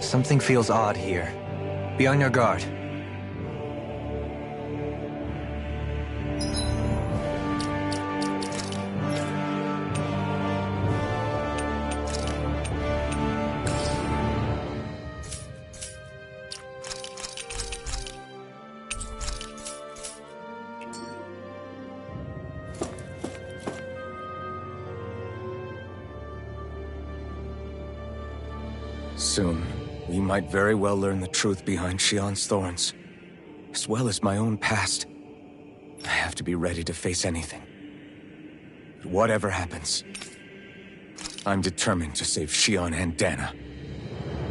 Something feels odd here. Be on your guard. Soon, we might very well learn the truth behind Shionne's thorns, as well as my own past. I have to be ready to face anything. But whatever happens, I'm determined to save Shionne and Dana.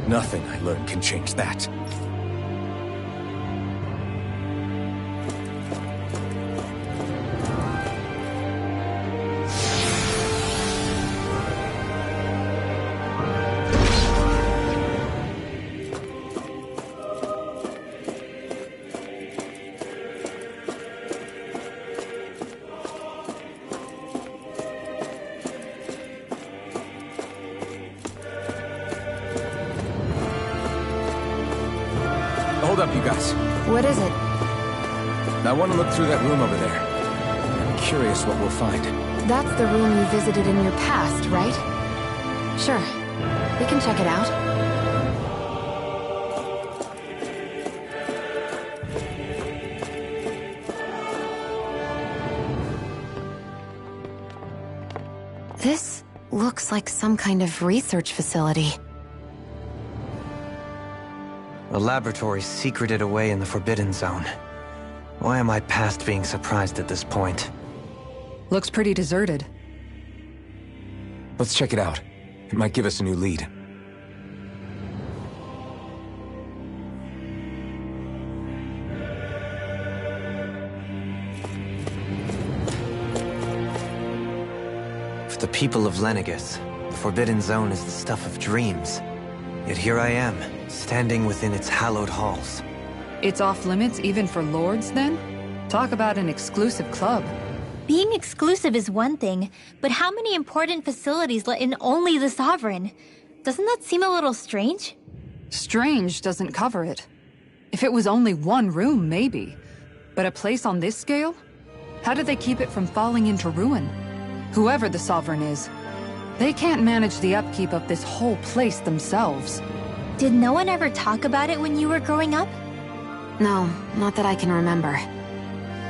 Nothing I learn can change that. Hold up, you guys. What is it? I want to look through that room over there. I'm curious what we'll find. That's the room you visited in your past, right? Sure. We can check it out. This looks like some kind of research facility. A laboratory secreted away in the Forbidden Zone. Why am I past being surprised at this point? Looks pretty deserted. Let's check it out. It might give us a new lead. For the people of Lenegis, the Forbidden Zone is the stuff of dreams. Yet here I am, standing within its hallowed halls. It's off limits even for lords, then? Talk about an exclusive club. Being exclusive is one thing, but how many important facilities let in only the Sovereign? Doesn't that seem a little strange? Strange doesn't cover it. If it was only one room, maybe. But a place on this scale? How do they keep it from falling into ruin? Whoever the Sovereign is, they can't manage the upkeep of this whole place themselves. Did no one ever talk about it when you were growing up? No, not that I can remember.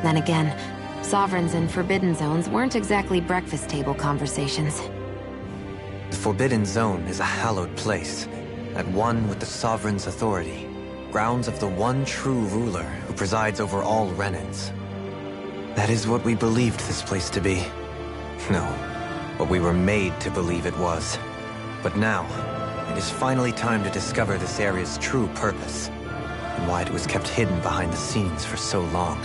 Then again, Sovereigns and Forbidden Zones weren't exactly breakfast table conversations. The Forbidden Zone is a hallowed place, at one with the Sovereign's authority, grounds of the one true ruler who presides over all Renans. That is what we believed this place to be. No, what we were made to believe it was. But now, it is finally time to discover this area's true purpose, and why it was kept hidden behind the scenes for so long.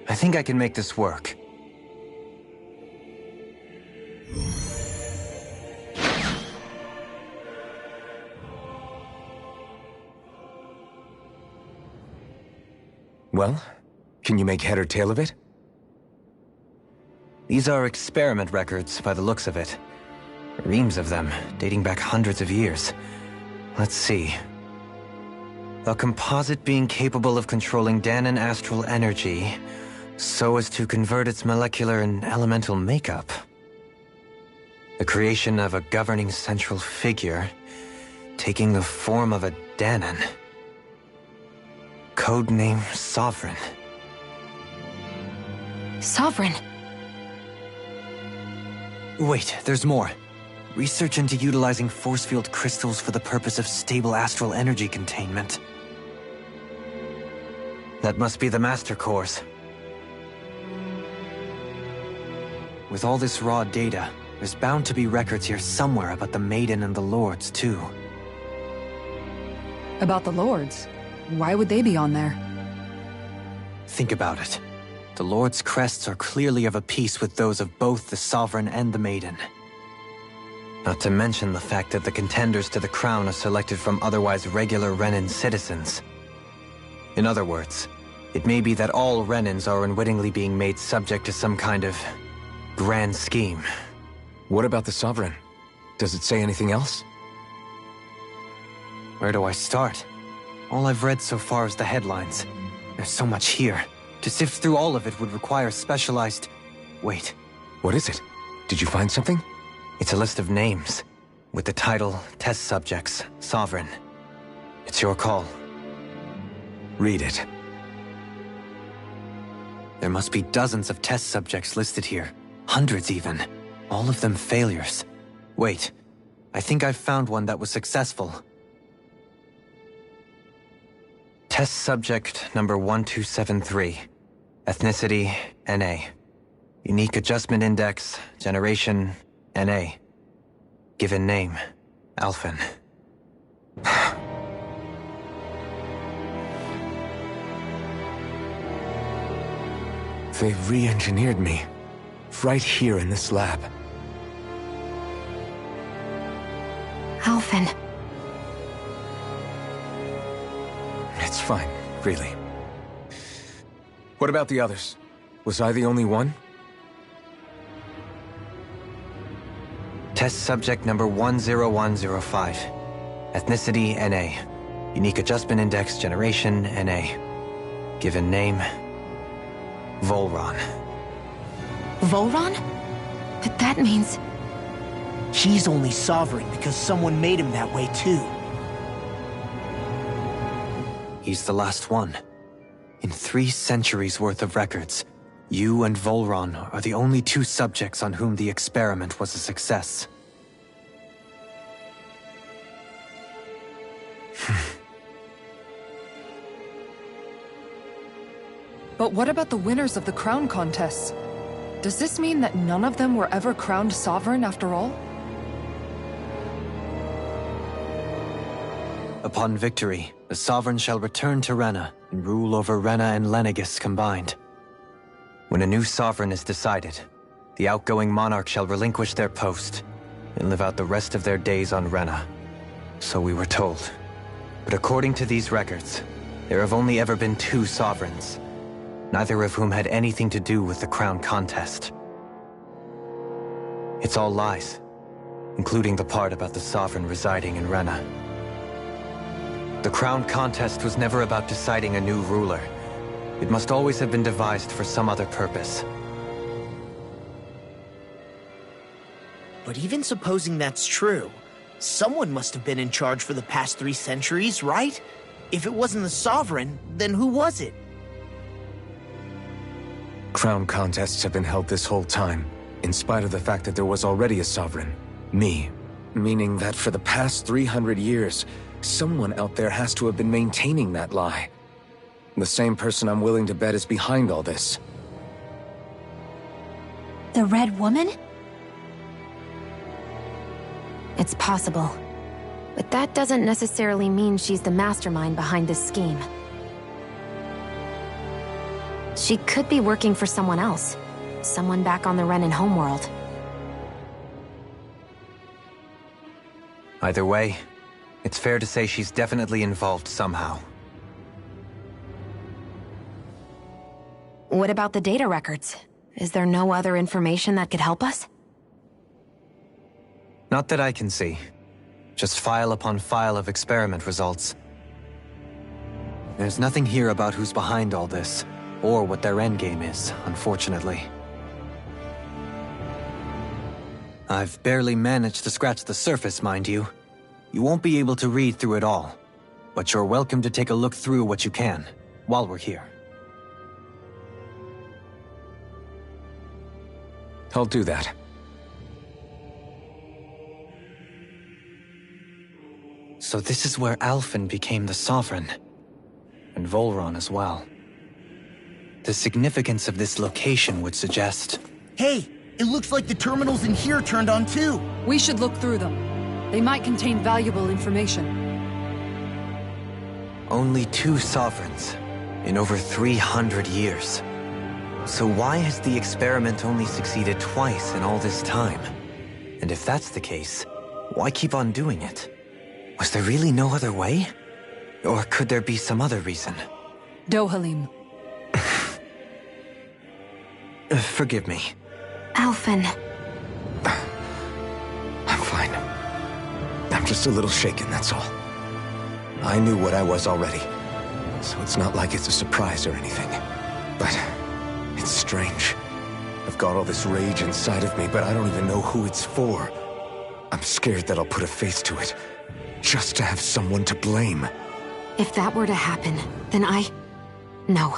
I think I can make this work. Well, can you make head or tail of it? These are experiment records by the looks of it. Reams of them, dating back hundreds of years. Let's see. A composite being capable of controlling Dahnan astral energy, so as to convert its molecular and elemental makeup. The creation of a governing central figure, taking the form of a Dahnan. Codename Sovereign. Sovereign! Wait, there's more. Research into utilizing force field crystals for the purpose of stable astral energy containment. That must be the Master Cores. With all this raw data, there's bound to be records here somewhere about the Maiden and the Lords, too. About the lords? Why would they be on there? Think about it. The Lord's crests are clearly of a piece with those of both the Sovereign and the Maiden. Not to mention the fact that the contenders to the crown are selected from otherwise regular Renan citizens. In other words, it may be that all Renans are unwittingly being made subject to some kind of grand scheme. What about the Sovereign? Does it say anything else? Where do I start? All I've read so far is the headlines. There's so much here. To sift through all of it would require specialized... Wait. What is it? Did you find something? It's a list of names, with the title, Test Subjects, Sovereign. It's your call. Read it. There must be dozens of test subjects listed here. Hundreds even. All of them failures. Wait, I think I've found one that was successful. Test subject number 1273. Ethnicity, NA. Unique Adjustment Index, Generation, NA. Given name, Alphen. They've re-engineered me. Right here in this lab. Alphen. It's fine, really. What about the others? Was I the only one? Test subject number 10105. Ethnicity, NA. Unique Adjustment Index, Generation, NA. Given name, Volron. Volron? But that means... He's only Sovereign because someone made him that way too. He's the last one. In 3 centuries worth of records, you and Volron are the only 2 subjects on whom the experiment was a success. But what about the winners of the crown contests? Does this mean that none of them were ever crowned sovereign after all? Upon victory, the Sovereign shall return to Rena and rule over Rena and Lenegis combined. When a new Sovereign is decided, the outgoing monarch shall relinquish their post and live out the rest of their days on Rena. So we were told. But according to these records, there have only ever been 2 Sovereigns, neither of whom had anything to do with the crown contest. It's all lies, including the part about the Sovereign residing in Rena. The crown contest was never about deciding a new ruler. It must always have been devised for some other purpose. But even supposing that's true, someone must have been in charge for the past 3 centuries, right? If it wasn't the Sovereign, then who was it? Crown contests have been held this whole time, in spite of the fact that there was already a Sovereign. Me. Meaning that for the past 300 years, someone out there has to have been maintaining that lie. The same person I'm willing to bet is behind all this. The Red Woman? It's possible. But that doesn't necessarily mean she's the mastermind behind this scheme. She could be working for someone else. Someone back on the Renan homeworld. Either way, it's fair to say she's definitely involved somehow. What about the data records? Is there no other information that could help us? Not that I can see. Just file upon file of experiment results. There's nothing here about who's behind all this, or what their endgame is, unfortunately. I've barely managed to scratch the surface, mind you. You won't be able to read through it all, but you're welcome to take a look through what you can, while we're here. I'll do that. So this is where Alphen became the Sovereign, and Volron as well. The significance of this location would suggest... Hey, it looks like the terminals in here turned on too. We should look through them. They might contain valuable information. Only 2 Sovereigns in over 300 years. So why has the experiment only succeeded twice in all this time? And if that's the case, why keep on doing it? Was there really no other way? Or could there be some other reason? Dohalim. Forgive me. Alphen. I'm fine. I'm just a little shaken, that's all. I knew what I was already, so it's not like it's a surprise or anything. But it's strange. I've got all this rage inside of me, but I don't even know who it's for. I'm scared that I'll put a face to it, just to have someone to blame. If that were to happen, then No.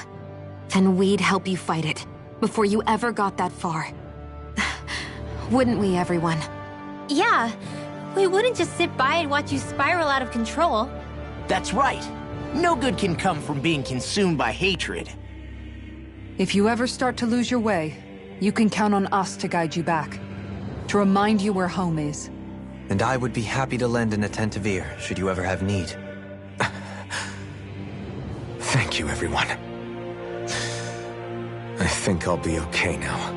Then we'd help you fight it, before you ever got that far. Wouldn't we, everyone? Yeah, we wouldn't just sit by and watch you spiral out of control. That's right. No good can come from being consumed by hatred. If you ever start to lose your way, you can count on us to guide you back. To remind you where home is. And I would be happy to lend an attentive ear, should you ever have need. Thank you, everyone. I think I'll be okay now.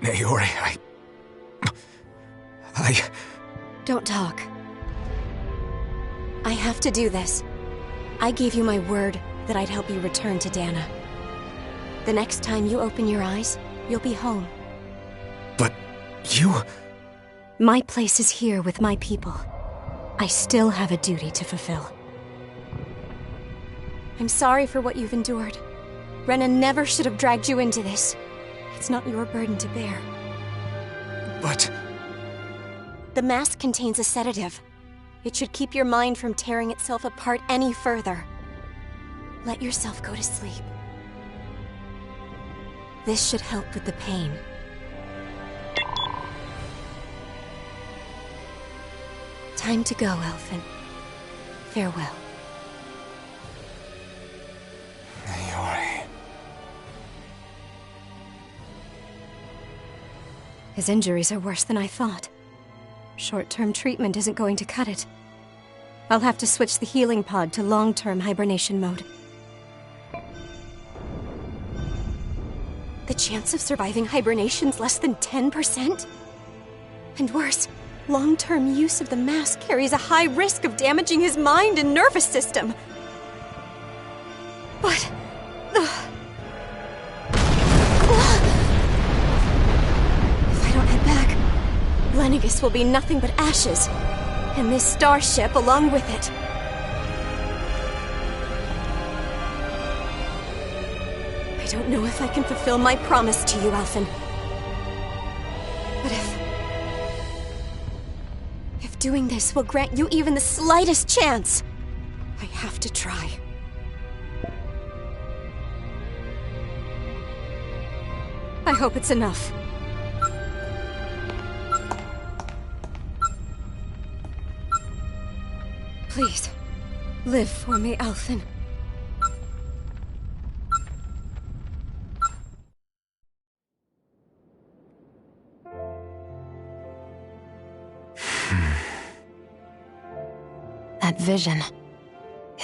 Naori, I... Don't talk. I have to do this. I gave you my word that I'd help you return to Dahna. The next time you open your eyes, you'll be home. But you... My place is here with my people. I still have a duty to fulfill. I'm sorry for what you've endured. Rena never should have dragged you into this. It's not your burden to bear. But... The mask contains a sedative. It should keep your mind from tearing itself apart any further. Let yourself go to sleep. This should help with the pain. Time to go, Elfin. Farewell. Naori... His injuries are worse than I thought. Short-term treatment isn't going to cut it. I'll have to switch the healing pod to long-term hibernation mode. The chance of surviving hibernation's less than 10%? And worse, long-term use of the mask carries a high risk of damaging his mind and nervous system. But... Lenegis will be nothing but ashes, and this starship along with it. I don't know if I can fulfill my promise to you, Alphen. But if doing this will grant you even the slightest chance, I have to try. I hope it's enough. Please, live for me, Alphen. That vision.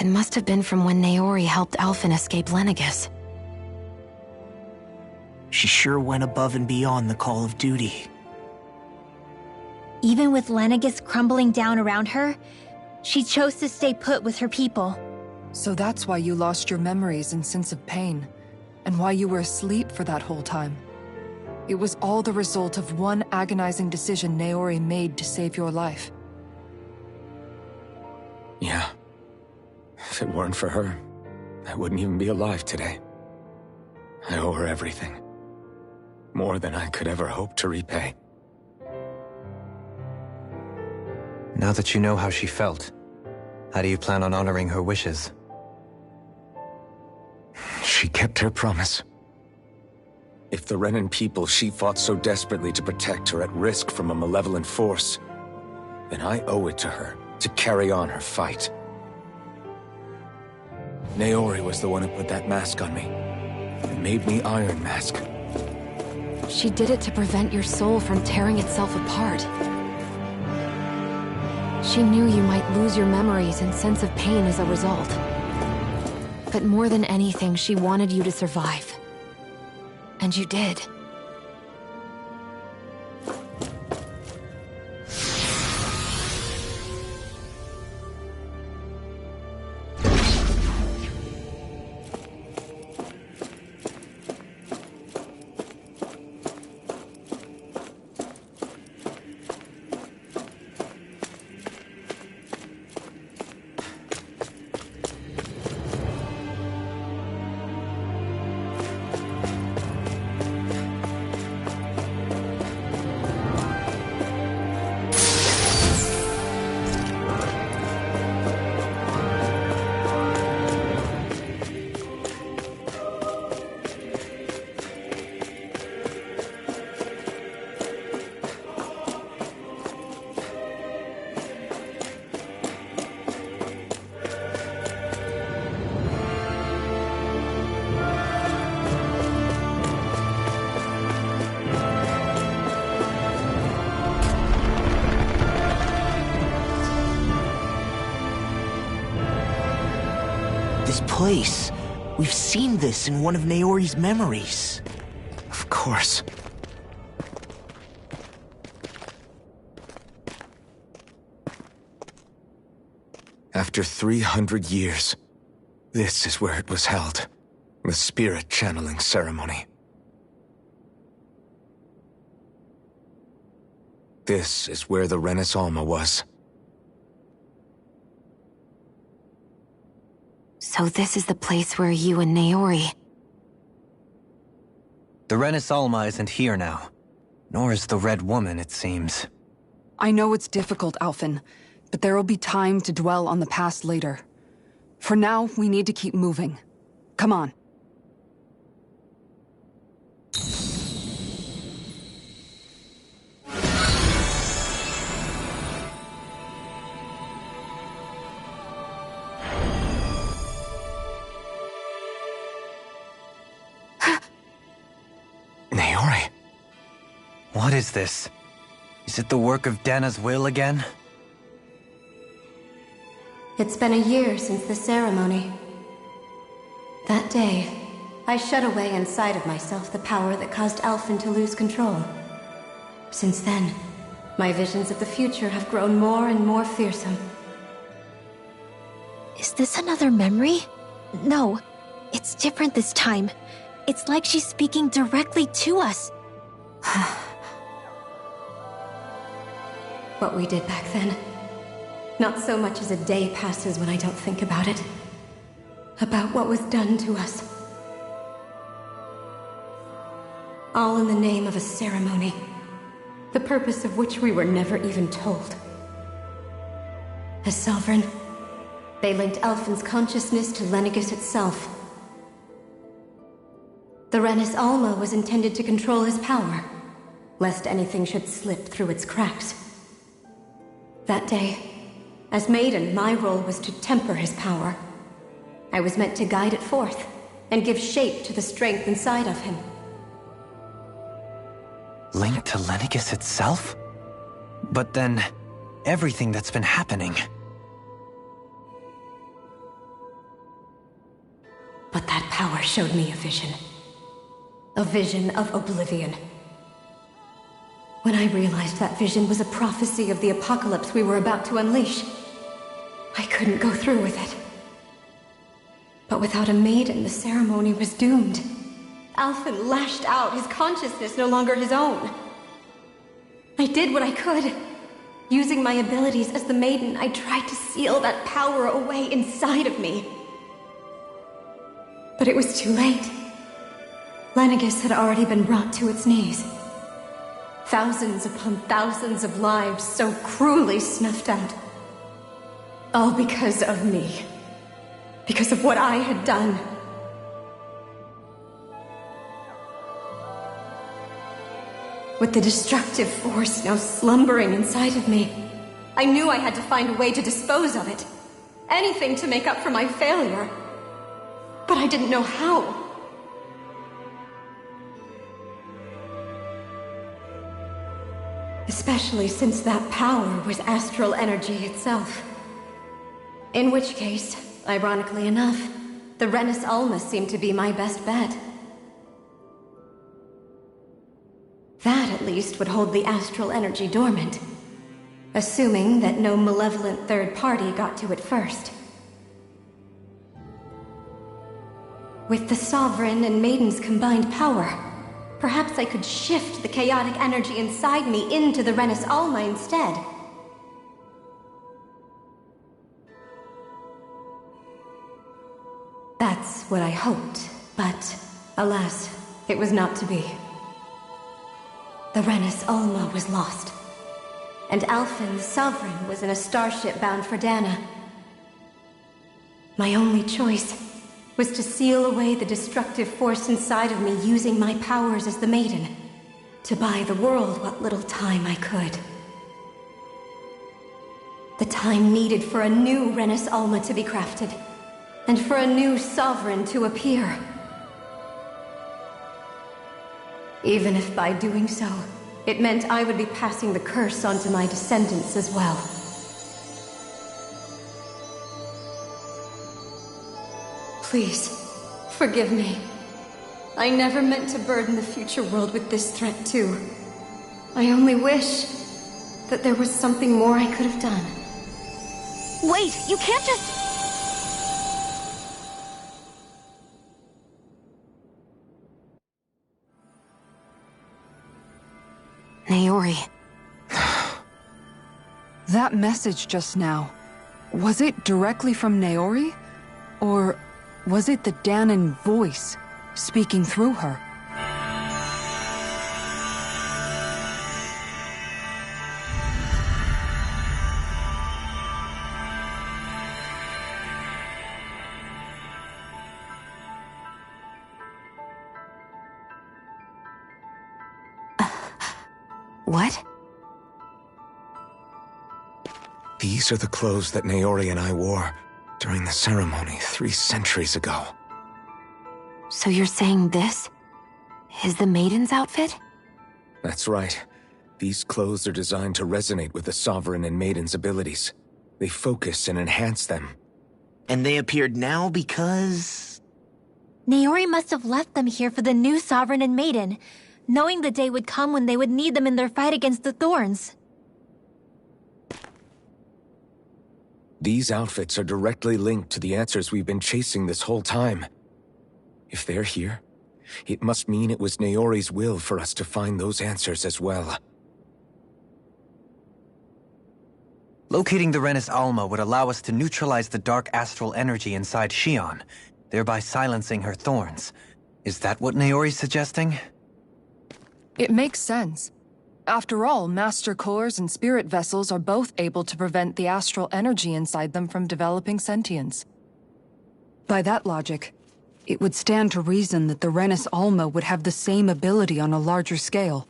It must have been from when Naori helped Alphen escape Lenegis. She sure went above and beyond the call of duty. Even with Lenegis crumbling down around her, she chose to stay put with her people. So that's why you lost your memories and sense of pain, and why you were asleep for that whole time. It was all the result of one agonizing decision Naori made to save your life. Yeah. If it weren't for her, I wouldn't even be alive today. I owe her everything. More than I could ever hope to repay. Now that you know how she felt, how do you plan on honoring her wishes? She kept her promise. If the Renan people she fought so desperately to protect are at risk from a malevolent force, then I owe it to her to carry on her fight. Naori was the one who put that mask on me, and made me Iron Mask. She did it to prevent your soul from tearing itself apart. She knew you might lose your memories and sense of pain as a result. But more than anything, she wanted you to survive. And you did. This place. We've seen this in one of Naori's memories. Of course. After 300 years, this is where it was held. The spirit channeling ceremony. This is where the Renis Alma was. So this is the place where you and Naori... The Renis Alma isn't here now. Nor is the Red Woman, it seems. I know it's difficult, Alphen, but there will be time to dwell on the past later. For now, we need to keep moving. Come on. Naori. What is this? Is it the work of Dana's will again? It's been a year since the ceremony. That day, I shut away inside of myself the power that caused Alphen to lose control. Since then, my visions of the future have grown more and more fearsome. Is this another memory? No, it's different this time. It's like she's speaking directly to us. What we did back then. Not so much as a day passes when I don't think about it. About what was done to us. All in the name of a ceremony. The purpose of which we were never even told. As Sovereign, they linked Alphen's consciousness to Lenegis itself. The Renis Alma was intended to control his power, lest anything should slip through its cracks. That day, as Maiden, my role was to temper his power. I was meant to guide it forth, and give shape to the strength inside of him. Linked to Lenegis itself? But then, everything that's been happening... But that power showed me a vision. A vision of oblivion. When I realized that vision was a prophecy of the apocalypse we were about to unleash, I couldn't go through with it. But without a maiden, the ceremony was doomed. Alphen lashed out, his consciousness no longer his own. I did what I could. Using my abilities as the maiden, I tried to seal that power away inside of me. But it was too late. Lenegis had already been brought to its knees. Thousands upon thousands of lives so cruelly snuffed out. All because of me. Because of what I had done. With the destructive force now slumbering inside of me, I knew I had to find a way to dispose of it. Anything to make up for my failure. But I didn't know how. Especially since that power was astral energy itself. In which case, ironically enough, the Renis Alma seemed to be my best bet. That at least would hold the astral energy dormant. Assuming that no malevolent third party got to it first. With the Sovereign and Maiden's combined power, perhaps I could shift the chaotic energy inside me into the Renis Alma instead. That's what I hoped, but alas, it was not to be. The Renis Alma was lost. And Alphen, the Sovereign, was in a starship bound for Dana. My only choice was to seal away the destructive force inside of me using my powers as the Maiden, to buy the world what little time I could. The time needed for a new Renis Alma to be crafted, and for a new Sovereign to appear. Even if by doing so, it meant I would be passing the curse on to my descendants as well. Please, forgive me. I never meant to burden the future world with this threat too. I only wish that there was something more I could have done. Wait, you can't just... Naori. That message just now, was it directly from Naori? Or was it the Dahnan voice speaking through her? What? These are the clothes that Naori and I wore during the ceremony 3 centuries ago. So you're saying this is the Maiden's outfit? That's right. These clothes are designed to resonate with the Sovereign and Maiden's abilities. They focus and enhance them. And they appeared now because... Naori must have left them here for the new Sovereign and Maiden, knowing the day would come when they would need them in their fight against the Thorns. These outfits are directly linked to the answers we've been chasing this whole time. If they're here, it must mean it was Naori's will for us to find those answers as well. Locating the Renis Alma would allow us to neutralize the dark astral energy inside Shion, thereby silencing her thorns. Is that what Naori's suggesting? It makes sense. After all, Master Cores and Spirit Vessels are both able to prevent the astral energy inside them from developing sentience. By that logic, it would stand to reason that the Renis Alma would have the same ability on a larger scale.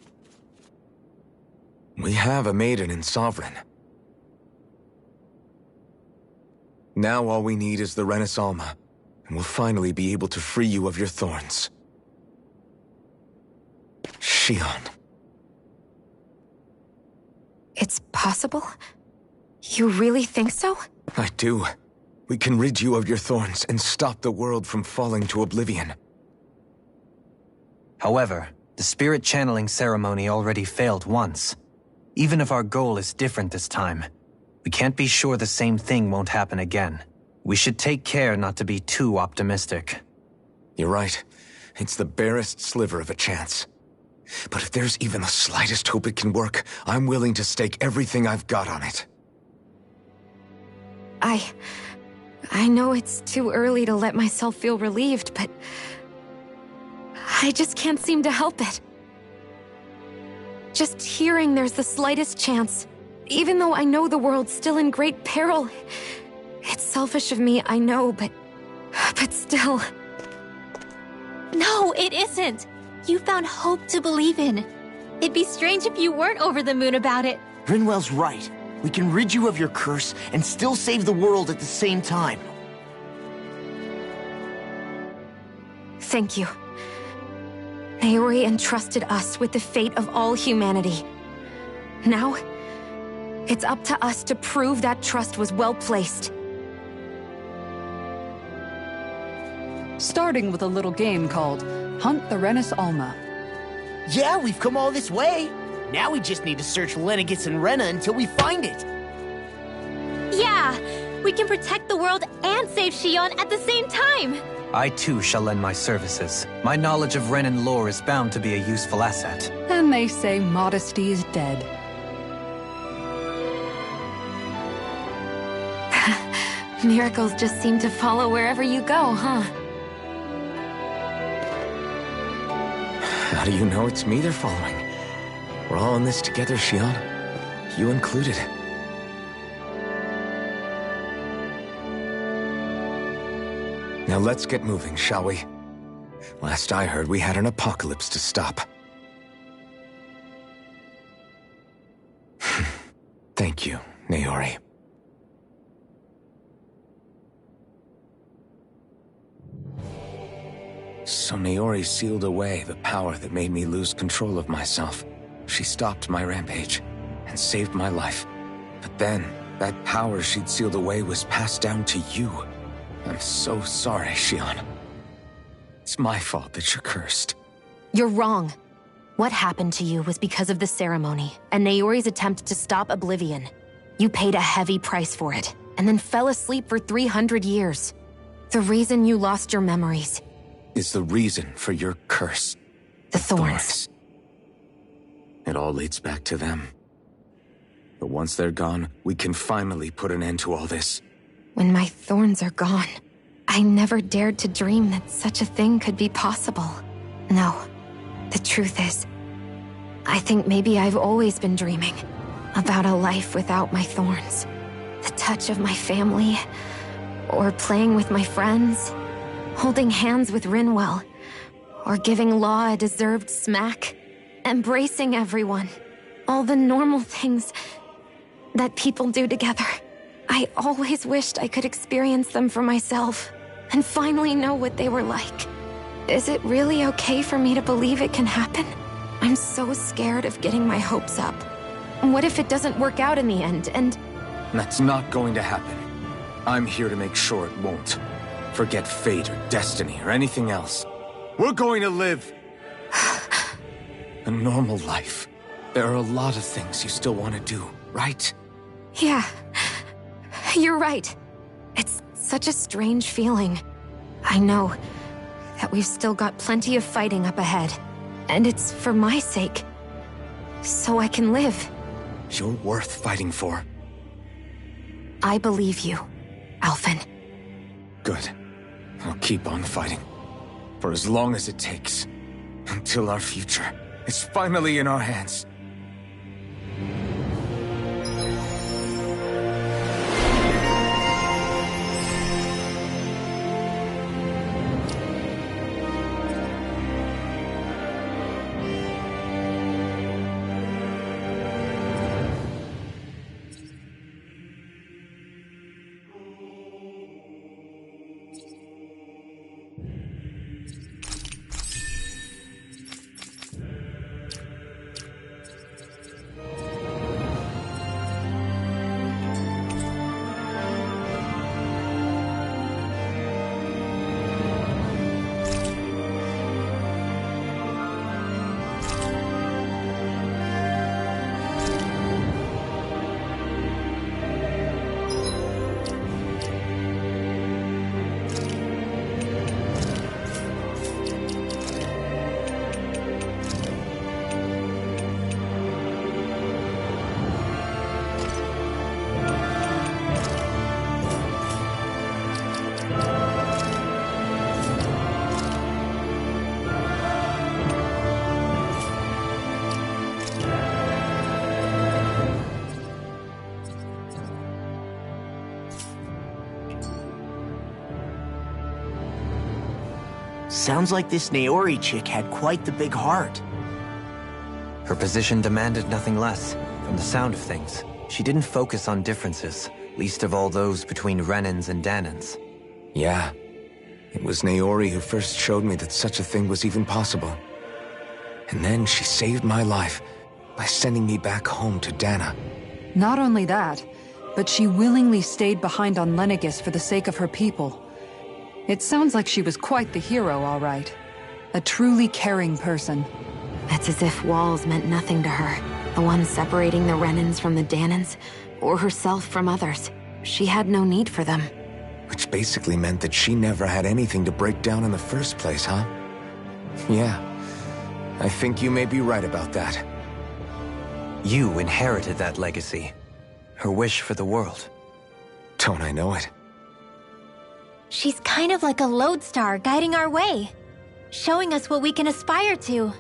We have a Maiden and Sovereign. Now all we need is the Renis Alma, and we'll finally be able to free you of your thorns. Shion. It's possible? You really think so? I do. We can rid you of your thorns and stop the world from falling to oblivion. However, the spirit channeling ceremony already failed once. Even if our goal is different this time, we can't be sure the same thing won't happen again. We should take care not to be too optimistic. You're right. It's the barest sliver of a chance. But if there's even the slightest hope it can work, I'm willing to stake everything I've got on it. I know it's too early to let myself feel relieved, but I just can't seem to help it. Just hearing there's the slightest chance, even though I know the world's still in great peril. It's selfish of me, I know, but still. No, it isn't! You found hope to believe in. It'd be strange if you weren't over the moon about it. Rinwell's right. We can rid you of your curse and still save the world at the same time. Thank you. Naori entrusted us with the fate of all humanity. Now, it's up to us to prove that trust was well placed. Starting with a little game called Hunt the Renis Alma. Yeah, we've come all this way. Now we just need to search Lenegis and Rena until we find it. Yeah, we can protect the world and save Xion at the same time. I too shall lend my services. My knowledge of Renan lore is bound to be a useful asset. And they say modesty is dead. Miracles just seem to follow wherever you go, huh? How do you know it's me they're following? We're all in this together, Xion. You included. Now let's get moving, shall we? Last I heard, we had an apocalypse to stop. Thank you, Naori. So Naori sealed away the power that made me lose control of myself. She stopped my rampage and saved my life. But then, that power she'd sealed away was passed down to you. I'm so sorry, Xion. It's my fault that you're cursed. You're wrong. What happened to you was because of the ceremony and Naori's attempt to stop Oblivion. You paid a heavy price for it, and then fell asleep for 300 years. The reason you lost your memories is the reason for your curse. The thorns. It all leads back to them. But once they're gone, we can finally put an end to all this. When my thorns are gone, I never dared to dream that such a thing could be possible. No, the truth is, I think maybe I've always been dreaming about a life without my thorns. The touch of my family, or playing with my friends, holding hands with Rinwell, or giving Law a deserved smack, embracing everyone. All the normal things that people do together. I always wished I could experience them for myself, and finally know what they were like. Is it really okay for me to believe it can happen? I'm so scared of getting my hopes up. What if it doesn't work out in the end, and... That's not going to happen. I'm here to make sure it won't. Forget fate or destiny or anything else. We're going to live a normal life. There are a lot of things you still want to do, right? Yeah, you're right. It's such a strange feeling. I know that we've still got plenty of fighting up ahead, and it's for my sake, so I can live. You're worth fighting for. I believe you, Alphen. Good. I'll keep on fighting. For as long as it takes. Until our future is finally in our hands. Sounds like this Naori chick had quite the big heart. Her position demanded nothing less. From the sound of things, she didn't focus on differences, least of all those between Renans and Danans. Yeah. It was Naori who first showed me that such a thing was even possible. And then she saved my life by sending me back home to Dana. Not only that, but she willingly stayed behind on Lenegis for the sake of her people. It sounds like she was quite the hero, all right. A truly caring person. It's as if walls meant nothing to her. The ones separating the Renans from the Danans, or herself from others. She had no need for them. Which basically meant that she never had anything to break down in the first place, huh? Yeah, I think you may be right about that. You inherited that legacy. Her wish for the world. Don't I know it? She's kind of like a lodestar guiding our way, showing us what we can aspire to.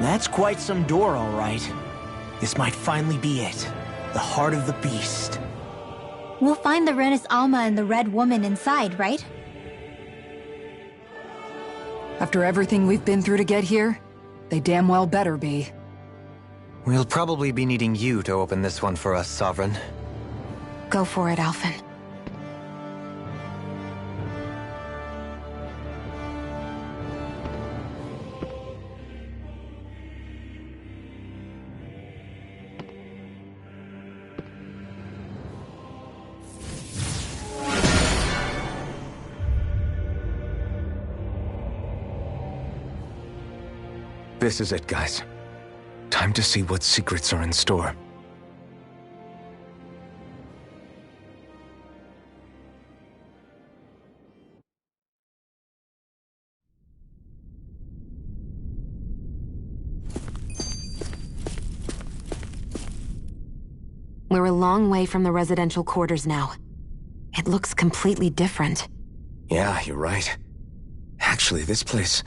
That's quite some door, all right. This might finally be it. The heart of the beast. We'll find the Renis Alma and the Red Woman inside, right? After everything we've been through to get here, they damn well better be. We'll probably be needing you to open this one for us, Sovereign. Go for it, Alphen. This is it, guys. Time to see what secrets are in store. We're a long way from the residential quarters now. It looks completely different. Yeah, you're right. Actually, this place...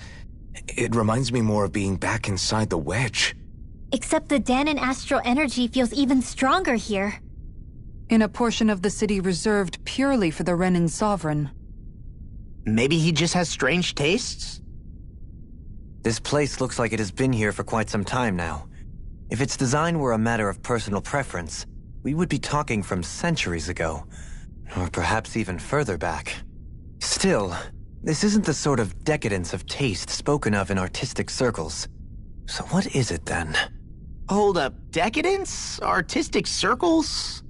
it reminds me more of being back inside the Wedge. Except the Danan astral energy feels even stronger here. In a portion of the city reserved purely for the Renan Sovereign. Maybe he just has strange tastes? This place looks like it has been here for quite some time now. If its design were a matter of personal preference, we would be talking from centuries ago. Or perhaps even further back. Still, this isn't the sort of decadence of taste spoken of in artistic circles. So what is it then? Hold up, decadence? Artistic circles?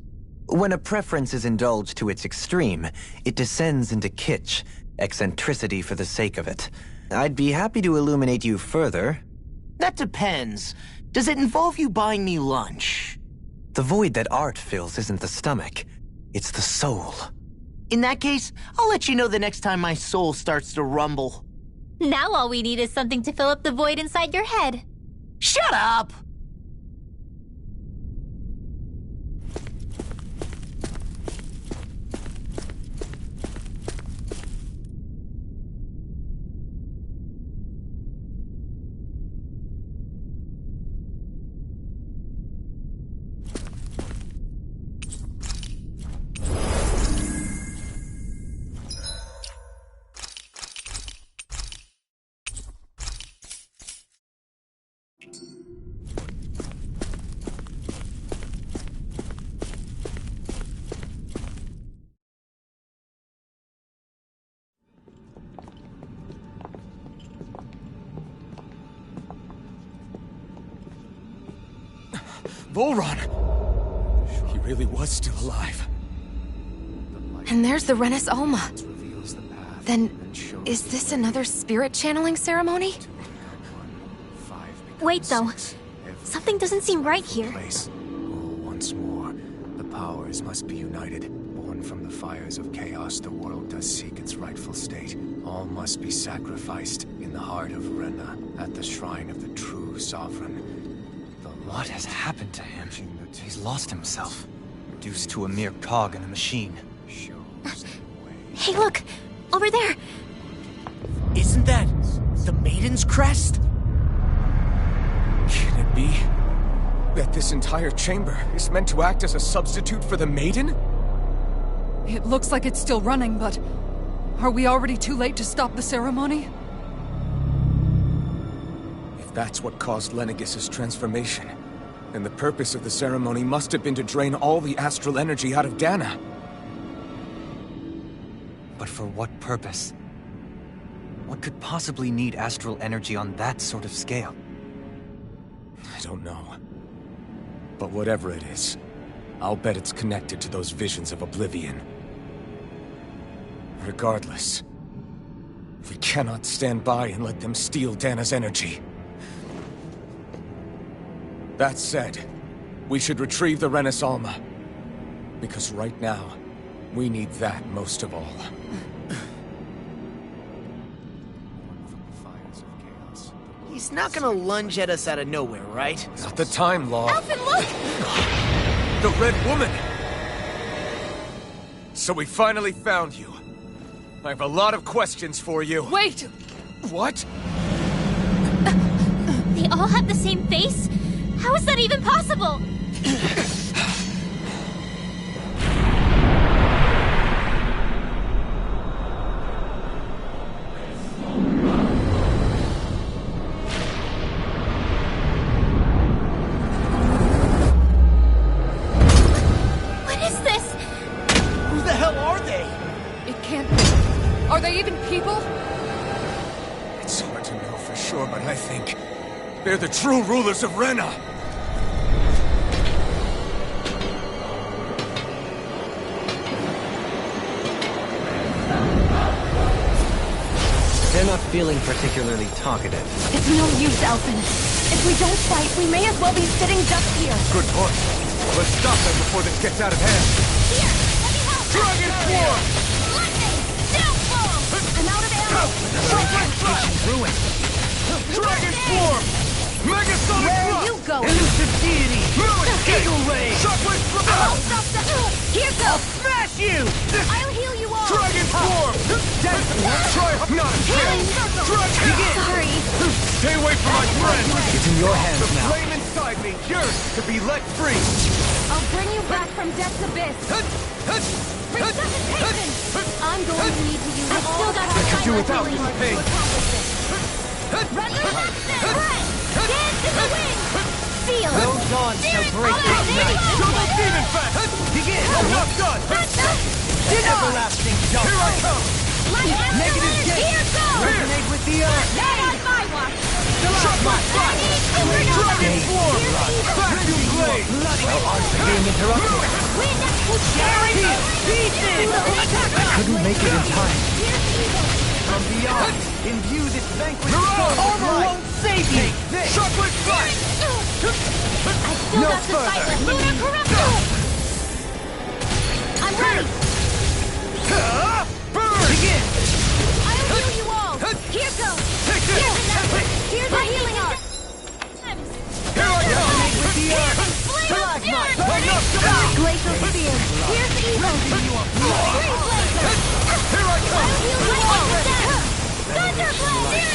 When a preference is indulged to its extreme, it descends into kitsch, eccentricity for the sake of it. I'd be happy to illuminate you further. That depends. Does it involve you buying me lunch? The void that art fills isn't the stomach, it's the soul. In that case, I'll let you know the next time my soul starts to rumble. Now all we need is something to fill up the void inside your head. Shut up! Volron! He really was still alive. And there's the Renis Alma. Then, is this another spirit channeling ceremony? Wait though, something doesn't seem right here. once more. The powers must be united. Born from the fires of chaos, the world does seek its rightful state. All must be sacrificed in the heart of Rena, at the shrine of the true sovereign. What has happened to him? He's lost himself, reduced to a mere cog in a machine. Hey, look! Over there! Isn't that the Maiden's crest? Can it be that this entire chamber is meant to act as a substitute for the Maiden? It looks like it's still running, but... are we already too late to stop the ceremony? If that's what caused Lenegis' transformation, then the purpose of the ceremony must have been to drain all the astral energy out of Dana. But for what purpose? What could possibly need astral energy on that sort of scale? I don't know. But whatever it is, I'll bet it's connected to those visions of oblivion. Regardless, we cannot stand by and let them steal Dana's energy. That said, we should retrieve the Renis Alma. Because right now, we need that most of all. He's not gonna lunge at us out of nowhere, right? Not the time, Law. Alphen, look! The Red Woman! So we finally found you. I have a lot of questions for you. Wait! What? They all have the same face? How is that even possible? What is this? Who the hell are they? It can't be. Are they even people? It's hard to know for sure, but I think they're the true rulers of Rena. They're not feeling particularly talkative. It's no use, Alphen. If we don't fight, we may as well be sitting just here. Good point. Let's stop them before this gets out of hand. Here, let me help! Dragon Form! Lightning! Downfall! I'm out of ammo. Ruin! Dragon Form! Megasonic Where are Thrust! you going? Elusive deity! Eagle Ray! Shockwave I'll Thrust! stop that! Here goes! Smash you! I'll heal you all! Dragon Form! Try Hypnotic Healing Tail! circle! Dragon! Sorry! Stay away from my friend! It's in your hands The now. flame inside me yearns to be let free! I'll bring you back from Death's Abyss. Resuscitation! I'm going to need to use all still got I could do without healing this arts pain. to accomplish this. Red! Dance in the wind! Feel it! No dawn shall break Spirit this night. Double Demon Fest! Begin! I'm not done! Everlasting jump! Here I come! Negative Here gate! goes! Resonate with the earth! Not on my watch! Shockwave Thrust! Dragon Form! Vacuum Blade! Being interrupted. Wind Cherry! I couldn't make it in time. From beyond, imbue this vanquished soul with light. save you! Shockwave Thrust! Still No got the further. sight left. Lunar Corruptor! I'm ready! Burn! Begin! I'll heal you all! Here goes! Take this! Here's my healing art! Here I come! With the earth! Stalagmite! Enough to burn! Glacial Spear! Here's evil! Freeze Laser! Here I come! I'll heal you all! Thunderblade!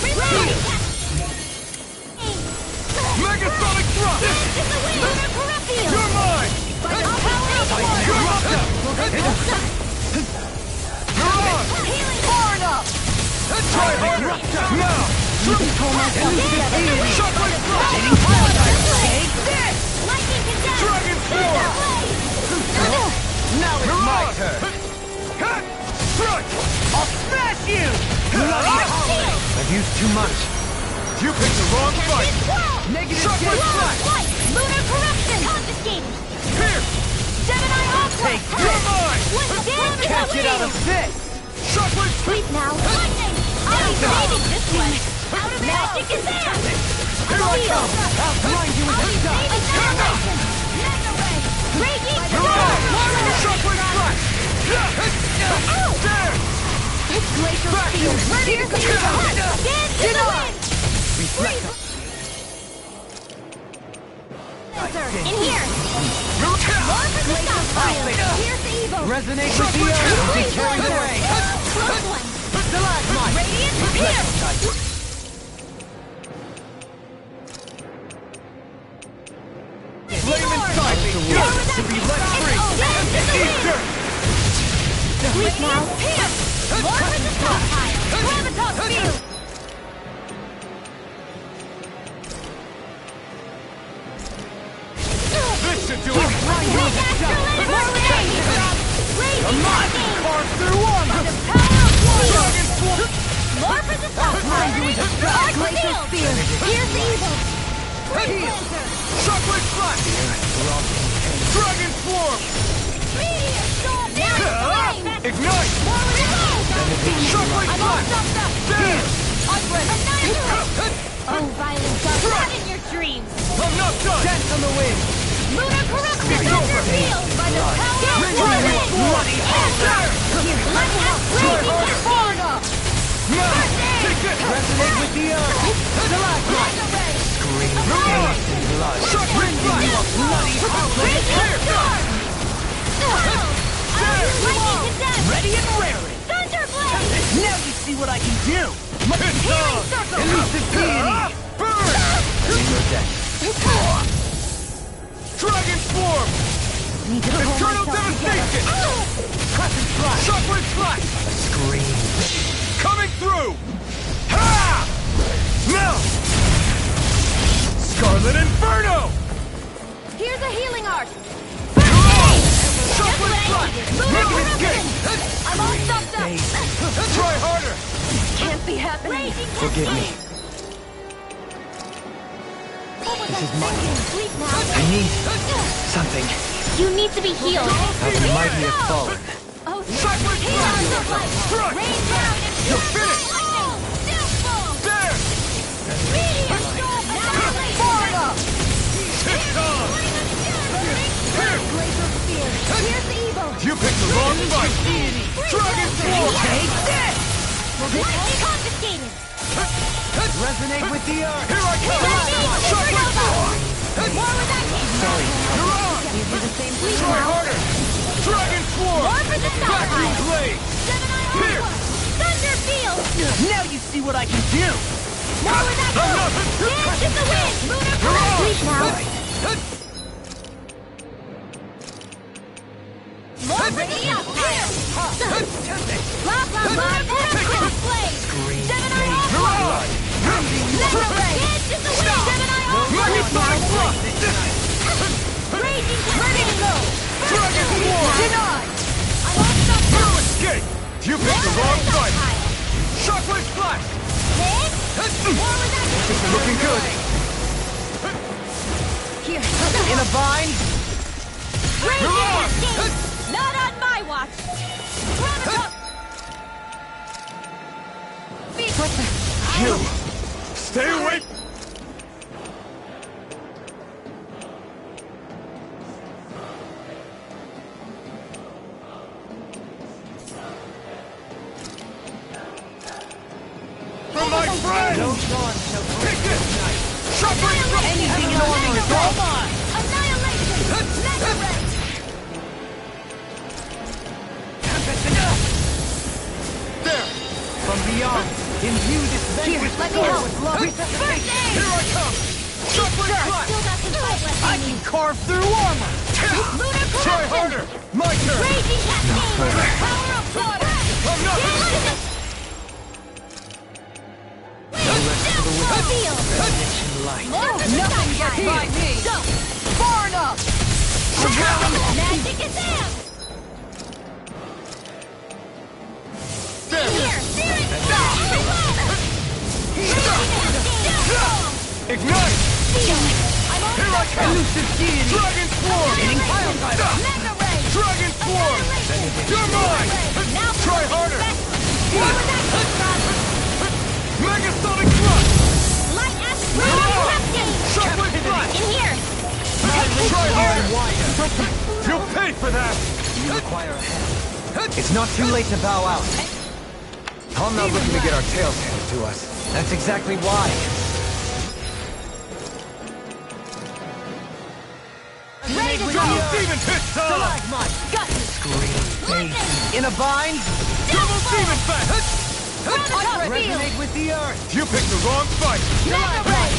Relay! Megasonic Thrust! Lunar Corruption! You're mine! I'll power up! You're up now! You're on! Healing! Far enough! Try harder! Now! Shockwave Thrust! Take this! Lightning Condemn! Dragon Form! Now it's You're my on! turn! Strike! I'll smash you! I've used too much. You picked the wrong fight! Negative Shockwave gate! Thrust! Light! Lunar Corruption! Confiscated! Here! Gemini Aqua! Take You're mine! What damage Catch it out of this! Shockwave Sleep now! Lightning! I'll be saving this one! Out of magic is there! Here I come! I'll blind you with I'll be the sun! saving Annihilation! It's Glacial Steel! Ready to go! Dance in the wind! Reflect. In here! More for the stockpile! Here's the Evo! Resonate with the earth as you carry the way. Close one! Stalagmite. Radiant, here! Flame inside me! To be let free! Easter! Sleep now! More for the stockpile! Graviton field! This should do it! Come on! Carve through armor! Dragon Swarm! More for the stockpile! Glacial Spear! Here's the Evo! Shockwave Slash! Dragon Swarm! Meteor Storm! Ignite! Shockwave Slash! There! Oh, violent dust! Not in your dreams! I'm not done! Dance on the wind. Lunar corruption under field by the power of wind! Bloody there! Let's have crazy far enough! Now! Take this! Resonate with the earth. Stalagmite. Scream gaze in blood. Shockwave Slash! You a bloody Radiant storm! ready and raring. Thunderblade! Now you see what I can do. Healing circle! Elusive deity. Burn! In your deck. Dragon Swarm! Eternal Devastation! Crescent Slash. Shockwave Slash! A scream. Coming through! Ha! Now! Scarlet Inferno! Here's a healing art! Shockwave Slash! Negative escape! I'm all stuffed up! Try harder! Can't be happening! Forgive me. This is my sleep now! I need something. You need to be healed! How the mighty have fallen. Oh, Shockwave heal Slash! out of life! Thrust! Rain down and You're finished! There! Meteor storm! Far enough! It's on! Here! Glacial Spear! Here's the Evo! You picked the wrong fight! Dragon Swarm! Take this! Lightly confiscated! Resonate with the earth. Here I come! Shockwave Swarm! More with that case! Sorry. You're on! Sleep Try now! harder! Dragon Swarm! More for the Back you stockpile! blade! Gemini Here! Alpha! Thunder Field! Now you see what I can do. More with that case! Dance in the wind! Lunar corruption! Sleep now! More for the stockpile! Blah blah blah! Cross blade! Gemini Alpha! Metal ray! Dance in the wind! Gemini Alpha! Raging ready to go! Dragon Swarm! Denied! I'm all stuffed No up! escape! You picked the wrong fight! Shockwave Slash! Hit! More with that case! Looking good! Here! In a vine. Raging escape! Not on my watch! Graviton! You! Stay away! For my friend! No dawn shall Take this! Shockwave Slash! anything in order is all mine. Annihilation! Mega Ray! There! From beyond, imbue this vanquished let me soul help. with love. Resuscitation! Here I come! Shockwave Slash! Still got some fight left I in can me! carve through armor. Lunar Try corruption! harder! My turn! Raging cascade! Power of water! I'm not... Feel! Redemption light. More for the Nothing gets stockpile! by me. Go! Far enough. Magic is there! There! Here! Searing Ignite! I'm on Here I come! Elusive deity. Dragon Swarm! Mega Ray! Dragon Swarm! You're mine! Now Try harder! More with that case, Megasonic Thrust! Light Ash Lunar corruption! Shockwave Slash! In here! Try harder! You'll pay for that! You require a hand. It's not too late to bow out. I'm not looking to get our tails handed to us. That's exactly why. Ready to go! Demon Pit time! Scream! In a bind? Double Demon Fest! Resonate with the earth! You picked the wrong fight! Mega Ray!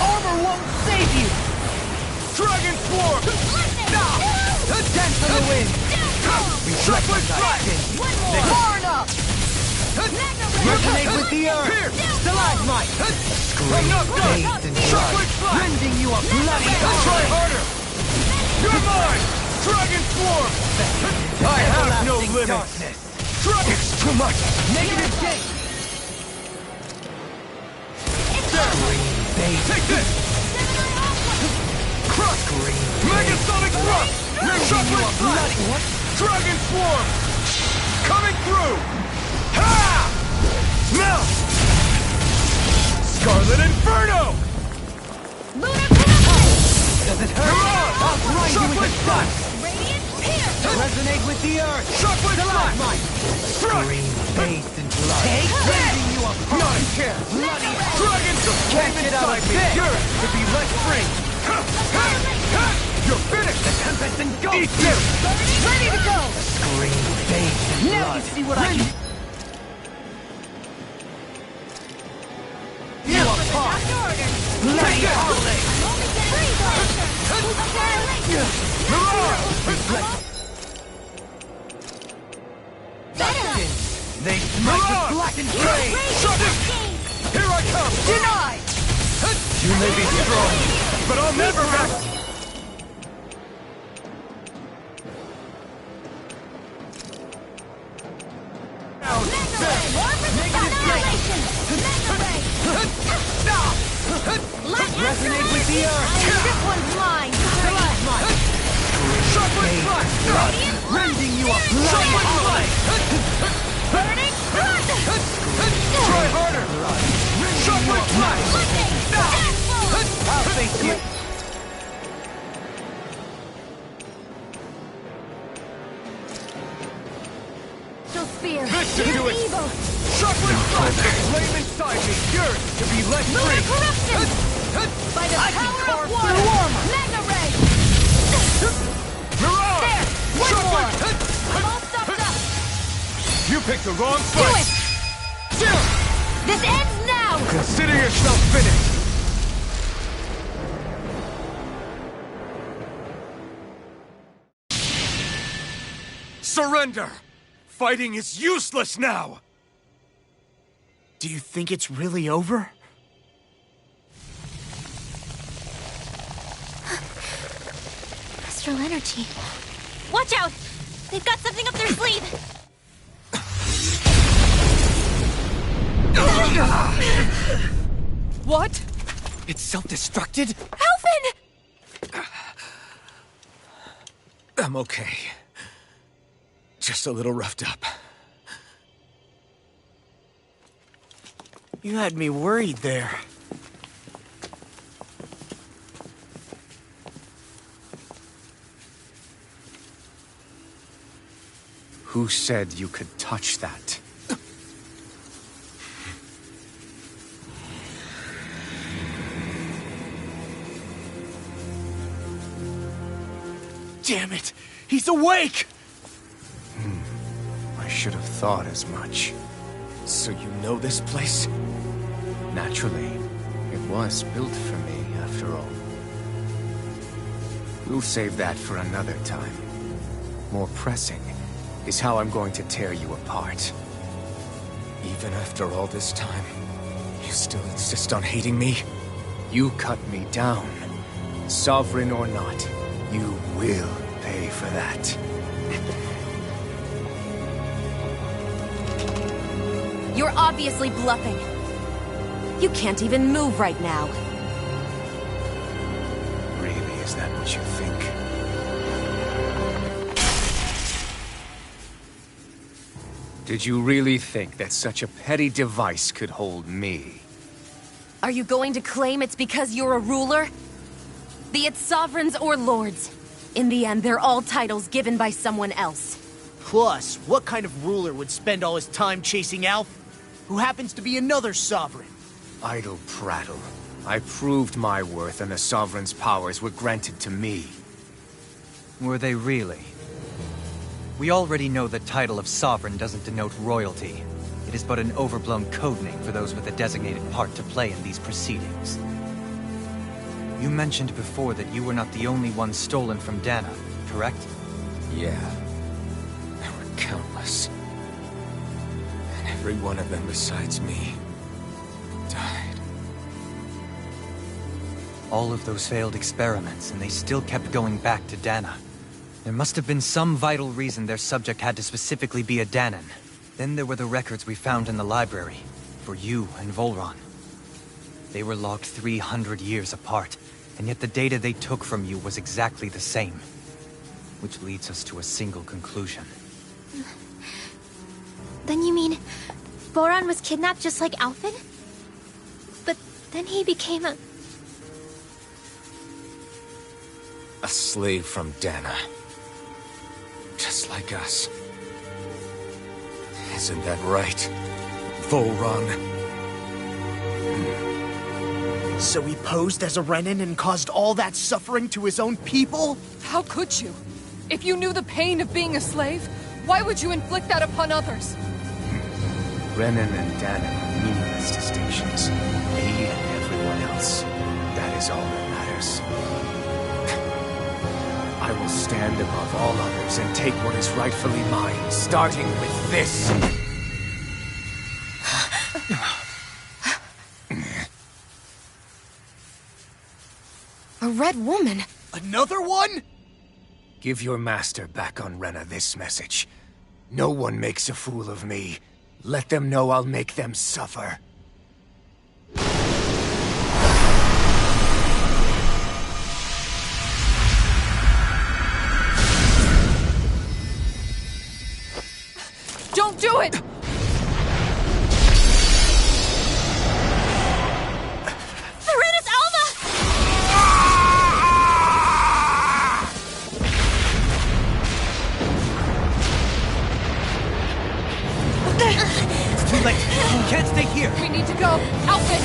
Armor won't save you! Dragon Swarm! Dance on the wind! Chocolate Strike! Far enough! Resonate with the earth! Stalagmite! I'm not done! Chocolate Strike! Rending you a bloody Try harder! You're mine! Dragon Swarm! I have no limits! It's too much! Negative gate! Take this! Crush! Megasonic Thrust! Chocolate Strike! Dragon Swarm! Coming through! Ha! Melt! Scarlet Inferno! Does it hurt? I'll grind you with the dust! Resonate with the earth! Chocolate Stalagmite! Strike! Bathed in blood! Take rending you apart! Not a chance! Bloody Dragon Can't get out of this! You're to be let free! You're finished! The tempest engulfs Eat this! Ready to go! Scream bathed in blood! Now you see what I can do! You apart! Bloody holiday! They smite with blackened flame! Here I come! Denied! You may be strong, but I'll never back! Resonate with the earth! This one's mine! Chocolate Strike! Rending you a bloody holiday! Burning blood! Try harder! Chocolate Strike! I'll face you! Still spear! This should do it! Evil! Chocolate Strike! The flame inside me yearns to be let Lunar free! corruption! By the power of water! Mega Ray! Mirage! There! One more! Chocolate! I'm all stuffed up! You picked the wrong Do fight! it! This ends now! Consider yourself finished! Surrender! Fighting is useless now! Do you think it's really over? Astral energy. Watch out! They've got something up their sleeve! What? It's self-destructed? Alphen! I'm okay. Just a little roughed up. You had me worried there. Who said you could touch that? Damn it! He's awake! I should have thought as much. So you know this place? Naturally. It was built for me, after all. We'll save that for another time. More pressing is how I'm going to tear you apart. Even after all this time, you still insist on hating me? You cut me down. Sovereign or not, you will pay for that. You're obviously bluffing. You can't even move right now. Really, is that what you think? Did you really think that such a petty device could hold me? Are you going to claim it's because you're a ruler? Be it sovereigns or lords. In the end, they're all titles given by someone else. Plus, what kind of ruler would spend all his time chasing Alph, who happens to be another sovereign? Idle prattle. I proved my worth and the Sovereign's powers were granted to me. Were they really? We already know the title of Sovereign doesn't denote royalty. It is but an overblown codename for those with a designated part to play in these proceedings. You mentioned before that you were not the only one stolen from Dana, correct? Yeah. There were countless. And every one of them besides me died. All of those failed experiments, and they still kept going back to Dana. There must have been some vital reason their subject had to specifically be a Danan. Then there were the records we found in the library, for you and Volron. They were logged 300 years apart, and yet the data they took from you was exactly the same. Which leads us to a single conclusion. Then you mean Voron was kidnapped just like Alphen? But then he became a slave from Dana. Just like us. Isn't that right, Volron? So he posed as a Renan and caused all that suffering to his own people? How could you? If you knew the pain of being a slave, why would you inflict that upon others? Renan and Danan are meaningless distinctions. Me and everyone else. That is all that matters. I will stand above all others and take what is rightfully mine, starting with this. A red woman? Another one? Give your master back on Rena this message. No one makes a fool of me. Let them know I'll make them suffer. Don't do it! Serenus Alva! It's too late! We can't stay here! We need to go! Alphen!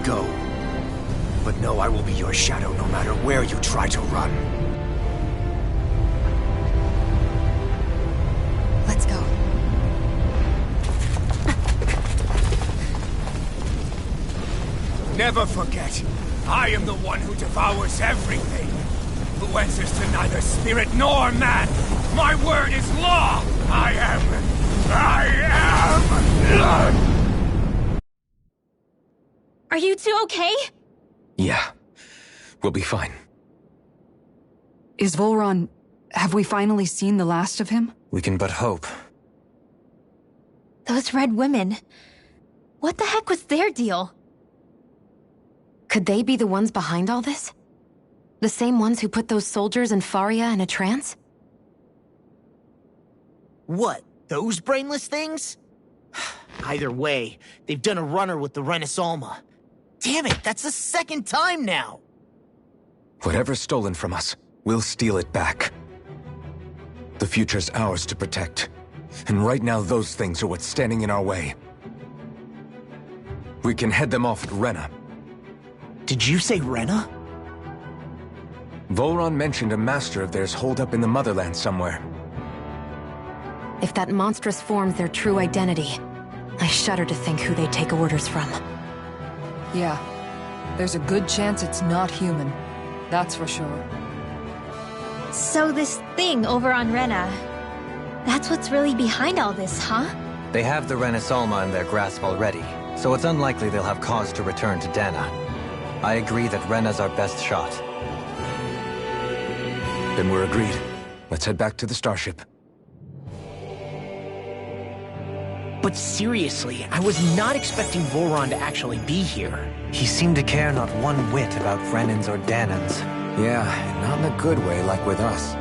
Go. But know I will be your shadow no matter where you try to run. Let's go. Never forget, I am the one who devours everything. Who answers to neither spirit nor man. My word is law! I am... Are you two okay? Yeah. We'll be fine. Is Volron... have we finally seen the last of him? We can but hope. Those red women. What the heck was their deal? Could they be the ones behind all this? The same ones who put those soldiers in Faria in a trance? What, those brainless things? Either way, they've done a runner with the Renis Alma. Damn it, that's the second time now! Whatever's stolen from us, we'll steal it back. The future's ours to protect. And right now, those things are what's standing in our way. We can head them off at Rena. Did you say Rena? Volron mentioned a master of theirs holed up in the Motherland somewhere. If that monstrous form's their true identity, I shudder to think who they take orders from. Yeah. There's a good chance it's not human. That's for sure. So this thing over on Rena, that's what's really behind all this, huh? They have the Renis Alma in their grasp already, so it's unlikely they'll have cause to return to Dana. I agree that Rena's our best shot. Then we're agreed. Let's head back to the starship. But seriously, I was not expecting Volron to actually be here. He seemed to care not one whit about Renans or Danans. Yeah, not in a good way like with us.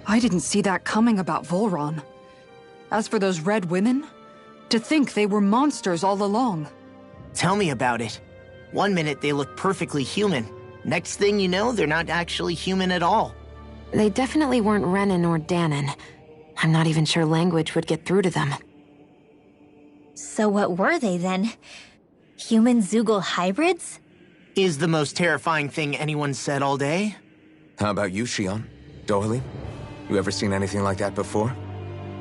I didn't see that coming about Volron. As for those red women, to think they were monsters all along. Tell me about it. One minute they look perfectly human. Next thing you know, they're not actually human at all. They definitely weren't Renan or Danan. I'm not even sure language would get through to them. So what were they then? Human Zoogle hybrids? Is the most terrifying thing anyone said all day? How about you, Shion? Dohalim? You ever seen anything like that before?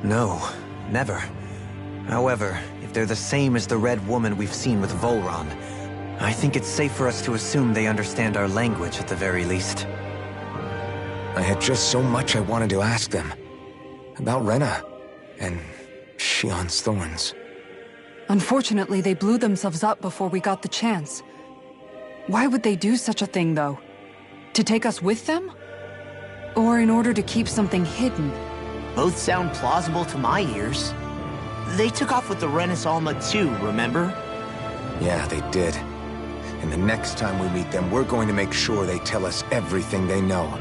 No, never. However, if they're the same as the Red Woman we've seen with Volron, I think it's safe for us to assume they understand our language at the very least. I had just so much I wanted to ask them. About Rena, and Shion's thorns. Unfortunately, they blew themselves up before we got the chance. Why would they do such a thing, though? To take us with them? Or in order to keep something hidden? Both sound plausible to my ears. They took off with the Renis Alma too, remember? Yeah, they did. And the next time we meet them, we're going to make sure they tell us everything they know.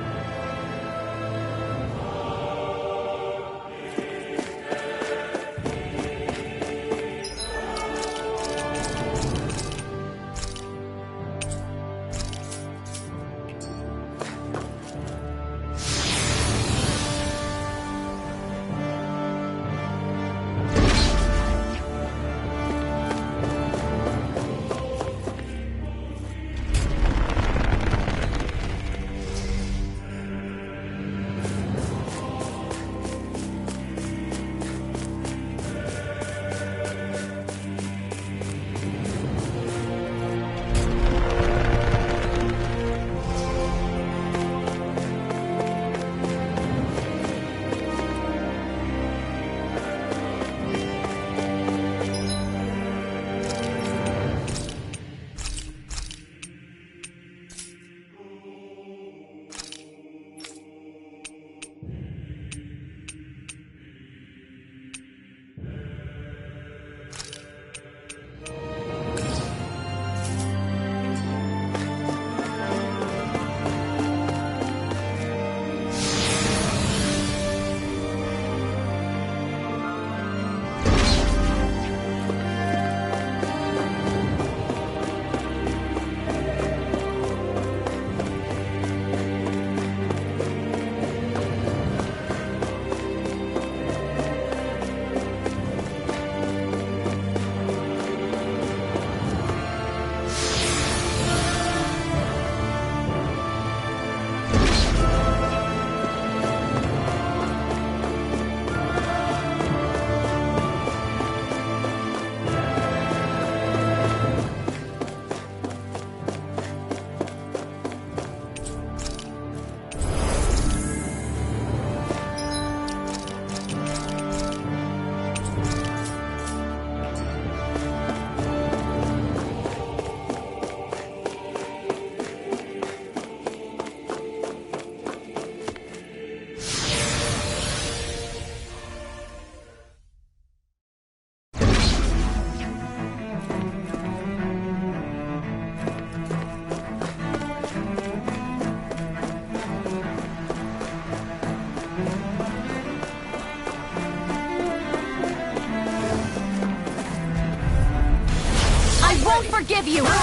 forgive you! How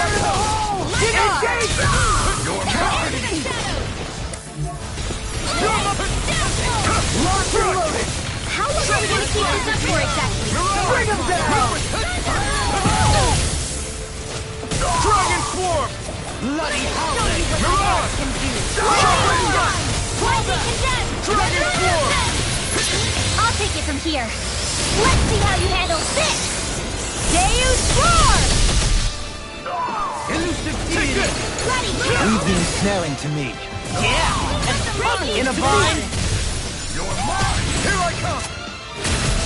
long are we gonna keep this up for exactly? Bring him down! Dragon Swarm! Bloody You're on! Lightning condemned! Dragon Swarm! I'll take it from here. Let's see how you handle this! Deus Roar! Elusive deity! Bloody Leave the ensnaring to me. Yeah! In a bind? You're mine! Here I come!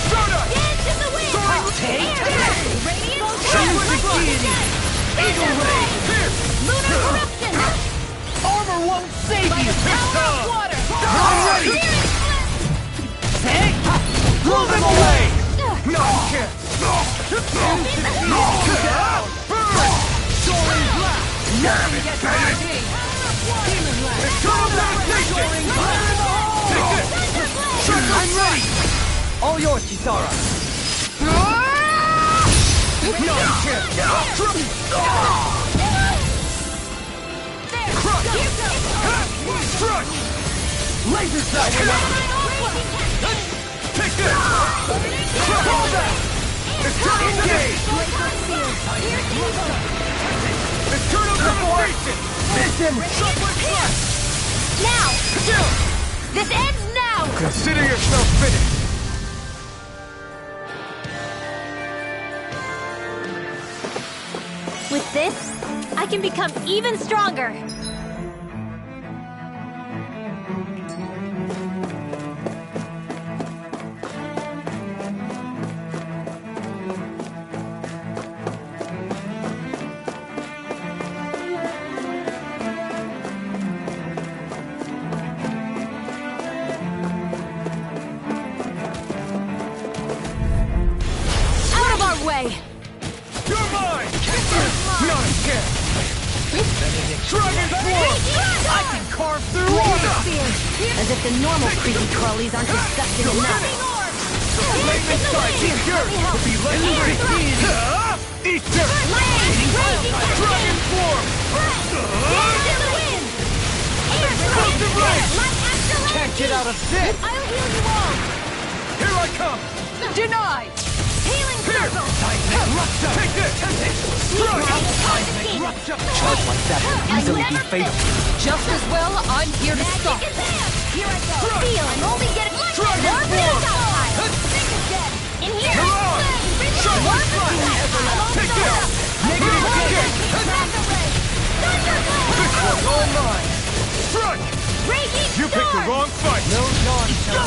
Soda! Dance in the wind! Take Radiant Elusive deity! Eagle Ray! Lunar Corruption! Armor won't save you! Power of water! I'm ready! Take! Blow them away! No chance! Soaring blast! Nothing gets by me! Demon blast! Soaring blast! I'm ready! All yours, Kisara! No chance! Crush! Laser sight! Take this! Hold that! Eternal Gate! Eternal Devastation! Miss him! Now! This ends now! Consider yourself finished! With this, I can become even stronger! Out of our way! You're mine! Not a chance! Dragon Swarm! I can carve through Water! As if the normal creepy crawlies aren't disgusting enough. Lightning strike! Yours will be legendary! Eat dirt! Dragon Swarm! Explosive Ray! Can't get out of this! I'll heal you all! Here I come! Denied! Healing Here! circle! Take this! Crush! Charge like that would easily be fatal. Just as well, I'm here to stop. Here I go! Feel! I'm only getting Dragon more Swarm! In here! Come on! More Take this! Negative kick! This one's all mine! Strike! You picked the wrong fight! No nonsense.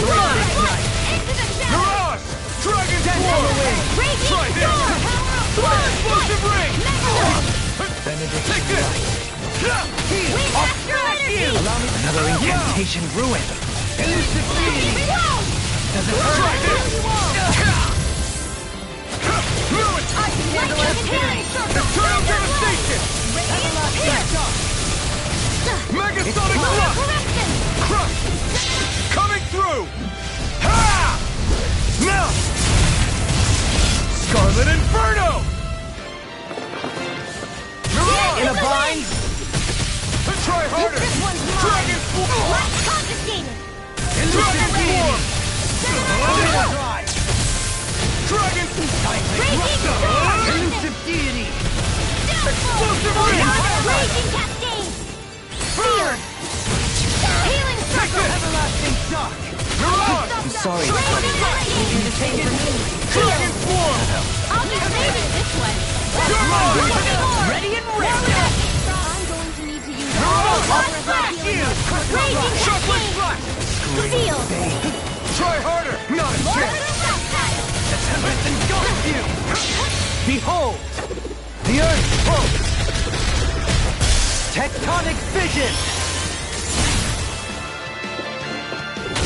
Into the shadow! Mirage! Dragon Swarm! Try this! Explosive Ring! Take this! Allow me another incantation ruined. Elusive deity! Doesn't Try hurt. this! Ruin! Eternal Devastation! Megasonic Thrust! Crush! Coming through! Ha! Now! Scarlet Inferno! In a bind? Try harder! This one's mine! Dragon Swarm! Confiscated! Dragon Swarm! Dry. Dragon Elusive deity! Explosive Ring! Raging Cascade! Fear! Healing Circle! Everlasting shock! Mirage! I'm sorry. Raging Cascade! Dragon Swarm! I'll be saving this one! You're mine! Ready and ready! I'm going to need to use Mirage! Raging Chocolate Cascade! Blast! Seal! Try harder! Not a chance! The tempest engulfs you! Behold! The earth pulse! Tectonic fission!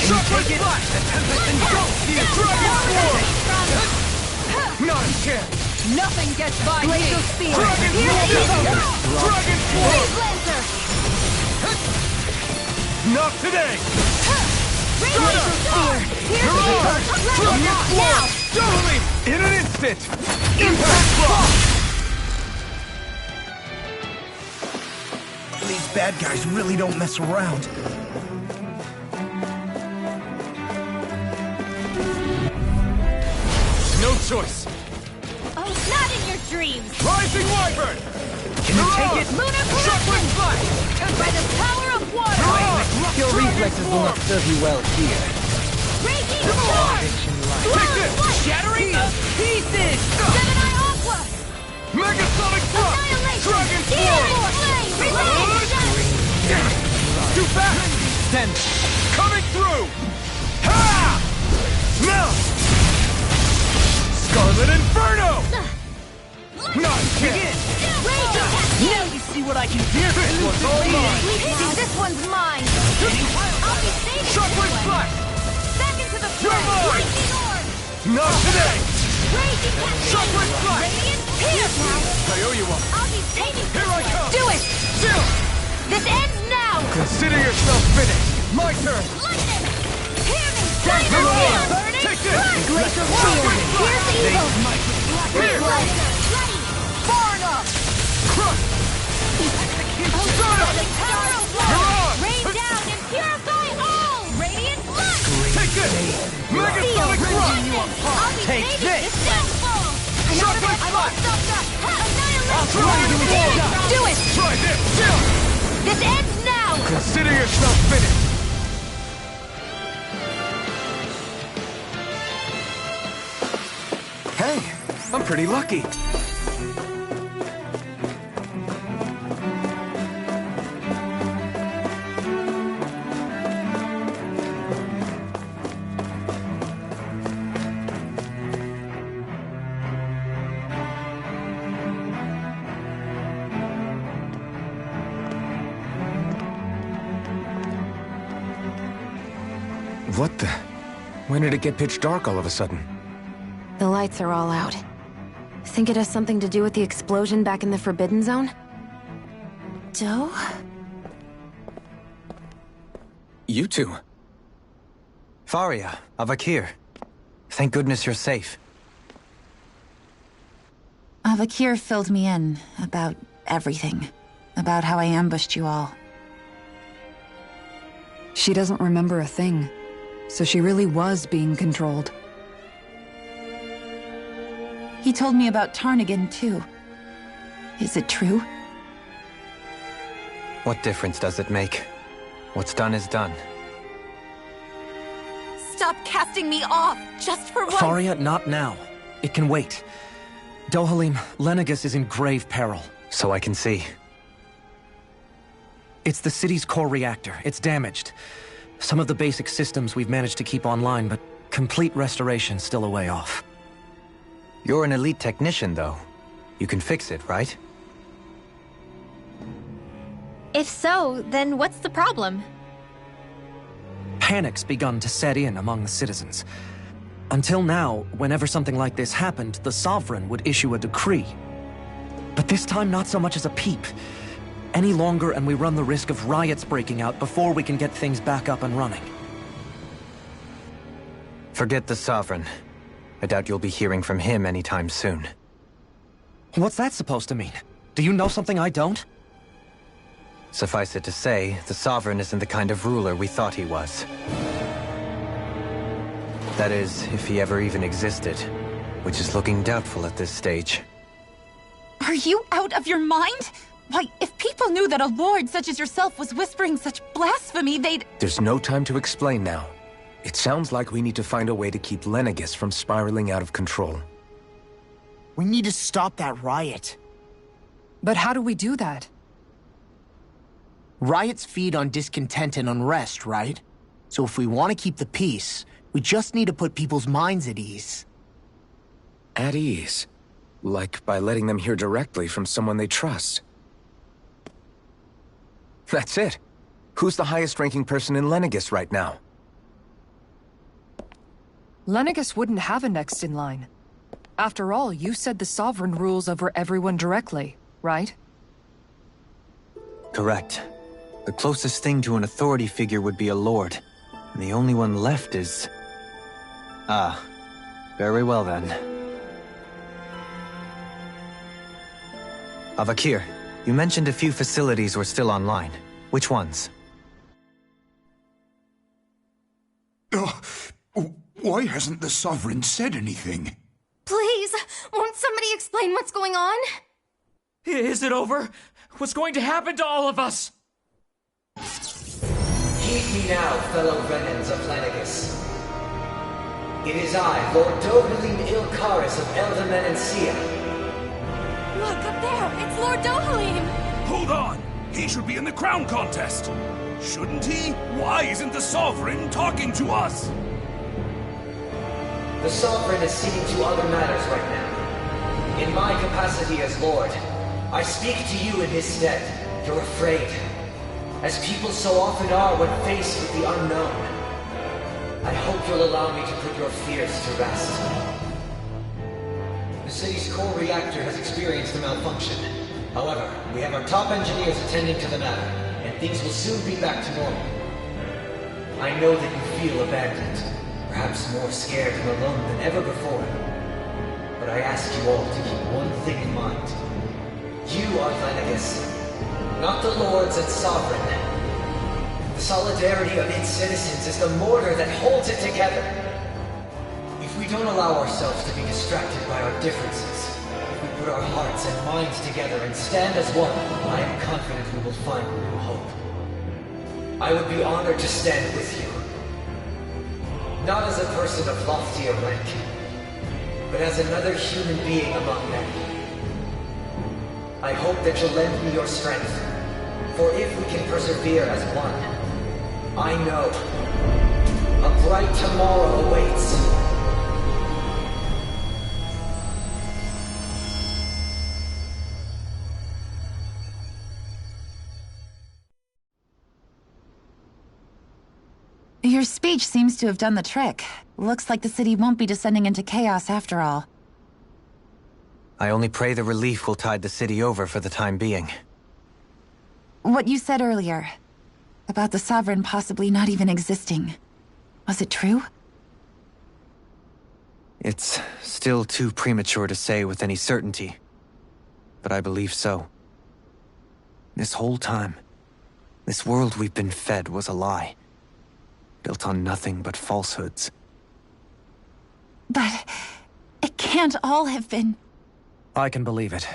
Chocolate Take it! Blast! The tempest engulfs you! Dragon Swarm! Not a chance! Nothing gets by me. Glacial Spear! Dragon Swarm! Dragon Swarm! Lancer! Not today! Glacial Spear! Mirage! Now! Totally! In an instant! Impact Block! bad guys really don't mess around. No choice. Oh, not in your dreams! Rising Wyvern! Can you take it? Lunar Shuffling Flash! By the power of water! Your reflexes will not serve you well here. Raging Storm! Take this! Shattering the pieces! Gemini Aqua! Megasonic Thrust! Annihilation! Dragon Demon Form! Flame! Release! Too fast! Stand. Coming through! Ha! Now! Scarlet Inferno! Not again! Raging Now you see what I can do! This one's all mine! This one's mine! I'll be safe! Shuffling Flash! Back into the You're fray! mine! Lightning Orb! Not today! Raging Cascade! Shuffling Flash! Radiant Pierce! I owe you one. I'll be saving Here I come! Do it! Still! This ends now! Consider yourself finished! My turn! Lightning! Hear me! Take Dino this! Hand! Burning Take this! Strike! Glacier Here's Shield! evil! Here! Bloody! Far enough! Crush! Stardust! Power of You're love! on! Rain down and purify all! Radiant light! Take this! Megasonic Thrust! I'll be Take saving this! this downfall! Shuffling I won't Flash! stop that! I'll Annihilate! try to warn! Do it! Try this! Still! This ends now! Consider yourself finished! Hey, I'm pretty lucky. What the? When did it get pitch dark all of a sudden? The lights are all out. Think it has something to do with the explosion back in the Forbidden Zone? Doe? You two. Faria, Avakir. Thank goodness you're safe. Avakir filled me in about everything. About how I ambushed you all. She doesn't remember a thing, so she really was being controlled. He told me about Tarnigan, too. Is it true? What difference does it make? What's done is done. Stop casting me off, just for once! Faria, not now. It can wait. Dohalim, Lenegis is in grave peril. So I can see. It's the city's core reactor. It's damaged. Some of the basic systems we've managed to keep online, but complete restoration's still a way off. You're an elite technician, though. You can fix it, right? If so, then what's the problem? Panic's begun to set in among the citizens. Until now, whenever something like this happened, the Sovereign would issue a decree. But this time, not so much as a peep. Any longer and we run the risk of riots breaking out before we can get things back up and running. Forget the Sovereign. I doubt you'll be hearing from him anytime soon. What's that supposed to mean? Do you know something I don't? Suffice it to say, the Sovereign isn't the kind of ruler we thought he was. That is, if he ever even existed, which is looking doubtful at this stage. Are you out of your mind? Why, if people knew that a lord such as yourself was whispering such blasphemy, they'd... There's no time to explain now. It sounds like we need to find a way to keep Lenegis from spiraling out of control. We need to stop that riot. But how do we do that? Riots feed on discontent and unrest, right? So if we want to keep the peace, we just need to put people's minds at ease. At ease? Like by letting them hear directly from someone they trust. That's it. Who's the highest-ranking person in Lenegis right now? Lenegis wouldn't have a next in line. After all, you said the Sovereign rules over everyone directly, right? Correct. The closest thing to an authority figure would be a lord. And the only one left is... Ah. Very well then. Avakir, you mentioned a few facilities were still online. Which ones? Why hasn't the Sovereign said anything? Please, won't somebody explain what's going on? Is it over? What's going to happen to all of us? Heed me now, fellow Renans of Lenegis. It is I, Lord Dohalim Ilkaris of Elder Menancia. Look, up there! It's Lord Dohalim! Hold on! He should be in the crown contest! Shouldn't he? Why isn't the Sovereign talking to us? The Sovereign is seeing to other matters right now. In my capacity as Lord, I speak to you in his stead. You're afraid. As people so often are when faced with the unknown. I hope you'll allow me to put your fears to rest. The city's core reactor has experienced a malfunction. However, we have our top engineers attending to the matter, and things will soon be back to normal. I know that you feel abandoned, perhaps more scared and alone than ever before. But I ask you all to keep one thing in mind. You are Lenegis, not the Lords and Sovereign. The solidarity of its citizens is the mortar that holds it together. If we don't allow ourselves to be distracted by our differences, if we put our hearts and minds together and stand as one, I am confident we will find new hope. I would be honored to stand with you. Not as a person of loftier rank, but as another human being among them. I hope that you'll lend me your strength, for if we can persevere as one, I know a bright tomorrow awaits. Your speech seems to have done the trick. Looks like the city won't be descending into chaos after all. I only pray the relief will tide the city over for the time being. What you said earlier, about the Sovereign possibly not even existing, was it true? It's still too premature to say with any certainty, but I believe so. This whole time, this world we've been fed was a lie, built on nothing but falsehoods. But it can't all have been... I can believe it.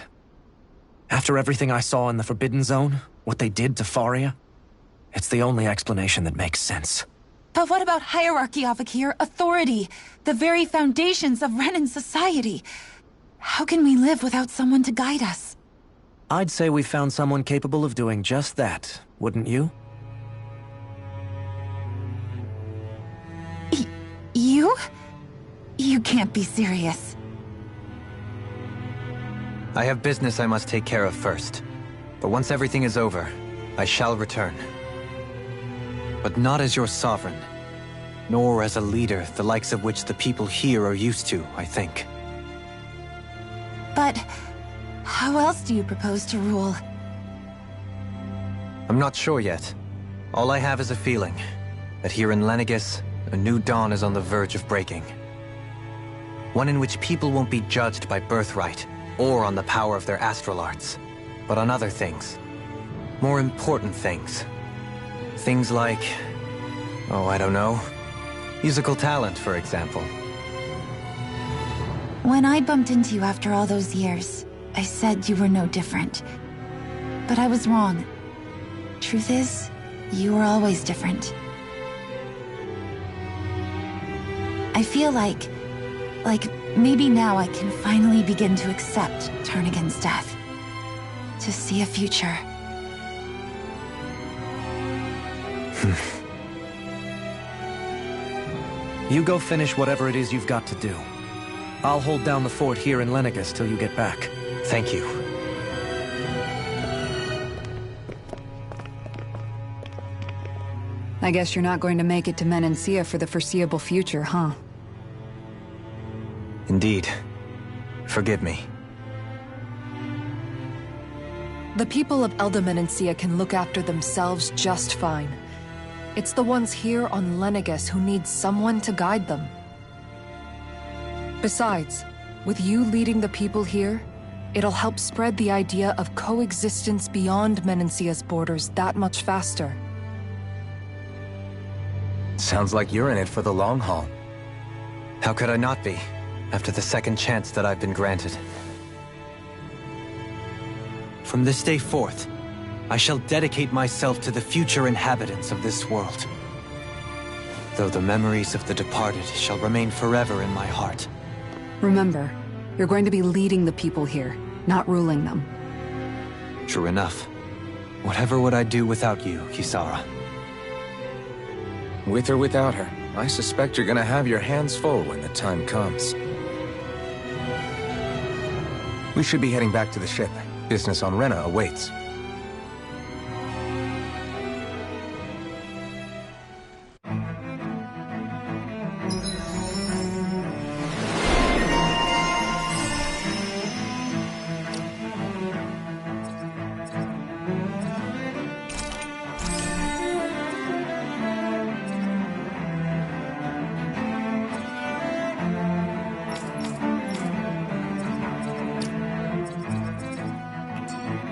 After everything I saw in the Forbidden Zone, what they did to Faria, it's the only explanation that makes sense. But what about hierarchy, Avakir? Authority? The very foundations of Renan society? How can we live without someone to guide us? I'd say we found someone capable of doing just that, wouldn't you? You? You can't be serious. I have business I must take care of first. But once everything is over, I shall return. But not as your sovereign, nor as a leader the likes of which the people here are used to, I think. But how else do you propose to rule? I'm not sure yet. All I have is a feeling that here in Lenegis, a new dawn is on the verge of breaking. One in which people won't be judged by birthright, or on the power of their astral arts, but on other things. More important things. Things like... oh, I don't know. Musical talent, for example. When I bumped into you after all those years, I said you were no different. But I was wrong. Truth is, you were always different. I feel like maybe now I can finally begin to accept Turnagain's death. To see a future. You go finish whatever it is you've got to do. I'll hold down the fort here in Lenegis till you get back. Thank you. I guess you're not going to make it to Menancia for the foreseeable future, huh? Indeed. Forgive me. The people of Elder Menancia can look after themselves just fine. It's the ones here on Lenegis who need someone to guide them. Besides, with you leading the people here, It'll help spread the idea of coexistence beyond Menancia's borders that much faster. Sounds like you're in it for the long haul. How could I not be, after the second chance that I've been granted? From this day forth, I shall dedicate myself to the future inhabitants of this world. Though the memories of the departed shall remain forever in my heart. Remember, you're going to be leading the people here, not ruling them. True enough. Whatever would I do without you, Kisara? With or without her, I suspect you're gonna have your hands full when the time comes. We should be heading back to the ship. Business on Rena awaits.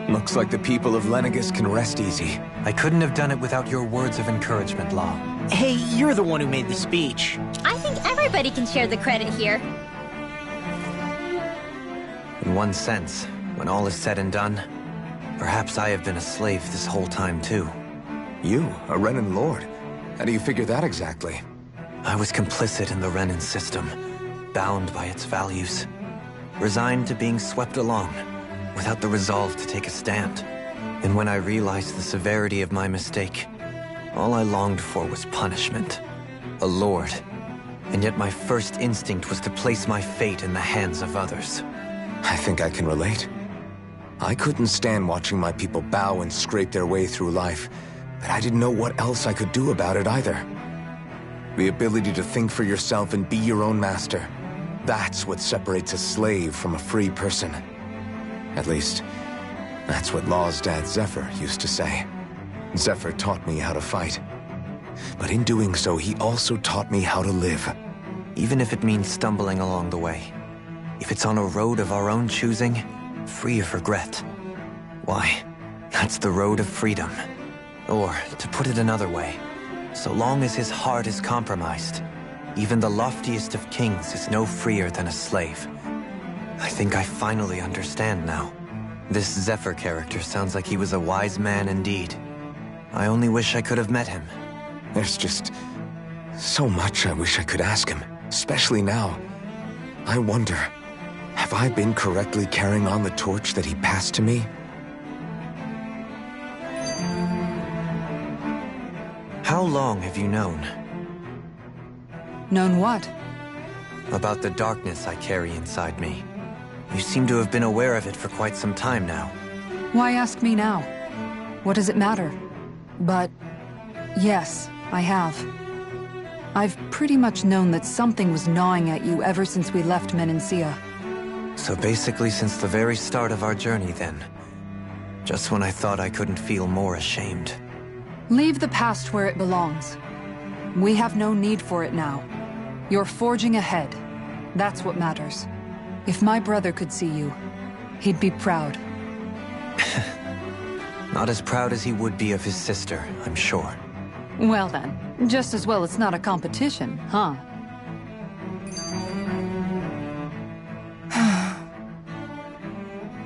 Looks like the people of Lenegis can rest easy. I couldn't have done it without your words of encouragement, Law. Hey, you're the one who made the speech. I think everybody can share the credit here. In one sense, when all is said and done, perhaps I have been a slave this whole time too. You, a Renan Lord? How do you figure that exactly? I was complicit in the Renan system, bound by its values, resigned to being swept along, without the resolve to take a stand. And when I realized the severity of my mistake, all I longed for was punishment. A lord. And yet my first instinct was to place my fate in the hands of others. I think I can relate. I couldn't stand watching my people bow and scrape their way through life, but I didn't know what else I could do about it either. The ability to think for yourself and be your own master. That's what separates a slave from a free person. At least, that's what Law's dad Zephyr used to say. Zephyr taught me how to fight. But in doing so, he also taught me how to live. Even if it means stumbling along the way. If it's on a road of our own choosing, free of regret. Why, that's the road of freedom. Or, to put it another way, so long as his heart is compromised, even the loftiest of kings is no freer than a slave. I think I finally understand now. This Zephyr character sounds like he was a wise man indeed. I only wish I could have met him. There's just so much I wish I could ask him, especially now. I wonder, have I been correctly carrying on the torch that he passed to me? How long have you known? Known what? About the darkness I carry inside me. You seem to have been aware of it for quite some time now. Why ask me now? What does it matter? But yes, I have. I've pretty much known that something was gnawing at you ever since we left Menancia. So basically since the very start of our journey then. Just when I thought I couldn't feel more ashamed. Leave the past where it belongs. We have no need for it now. You're forging ahead. That's what matters. If my brother could see you, he'd be proud. Not as proud as he would be of his sister, I'm sure. Well then, just as well it's not a competition, huh?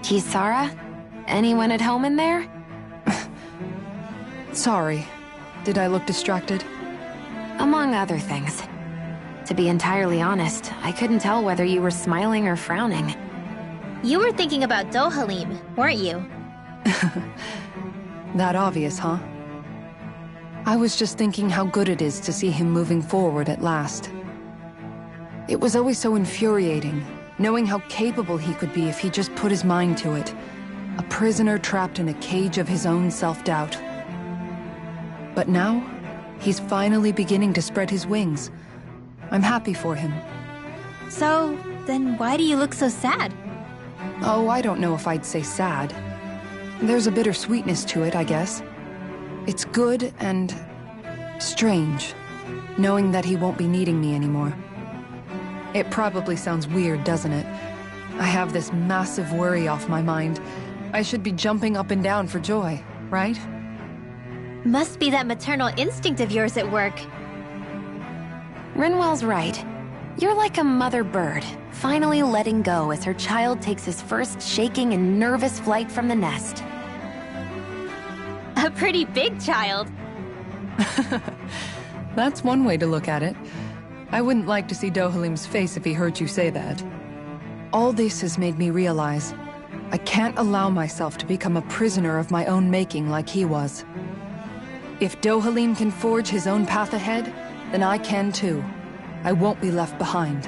Kisara? Anyone at home in there? Sorry. Did I look distracted? Among other things. To be entirely honest, I couldn't tell whether you were smiling or frowning. You were thinking about Dohalim, weren't you? That obvious, huh? I was just thinking how good it is to see him moving forward at last. It was always so infuriating, knowing how capable he could be if he just put his mind to it. A prisoner trapped in a cage of his own self-doubt. But now, he's finally beginning to spread his wings. I'm happy for him. So, then why do you look so sad? Oh, I don't know if I'd say sad. There's a bittersweetness to it, I guess. It's good and strange, knowing that he won't be needing me anymore. It probably sounds weird, doesn't it? I have this massive worry off my mind. I should be jumping up and down for joy, right? Must be that maternal instinct of yours at work. Rinwell's right. You're like a mother bird, finally letting go as her child takes his first shaking and nervous flight from the nest. A pretty big child. That's one way to look at it. I wouldn't like to see Dohalim's face if he heard you say that. All this has made me realize I can't allow myself to become a prisoner of my own making like he was. If Dohalim can forge his own path ahead, then I can too. I won't be left behind.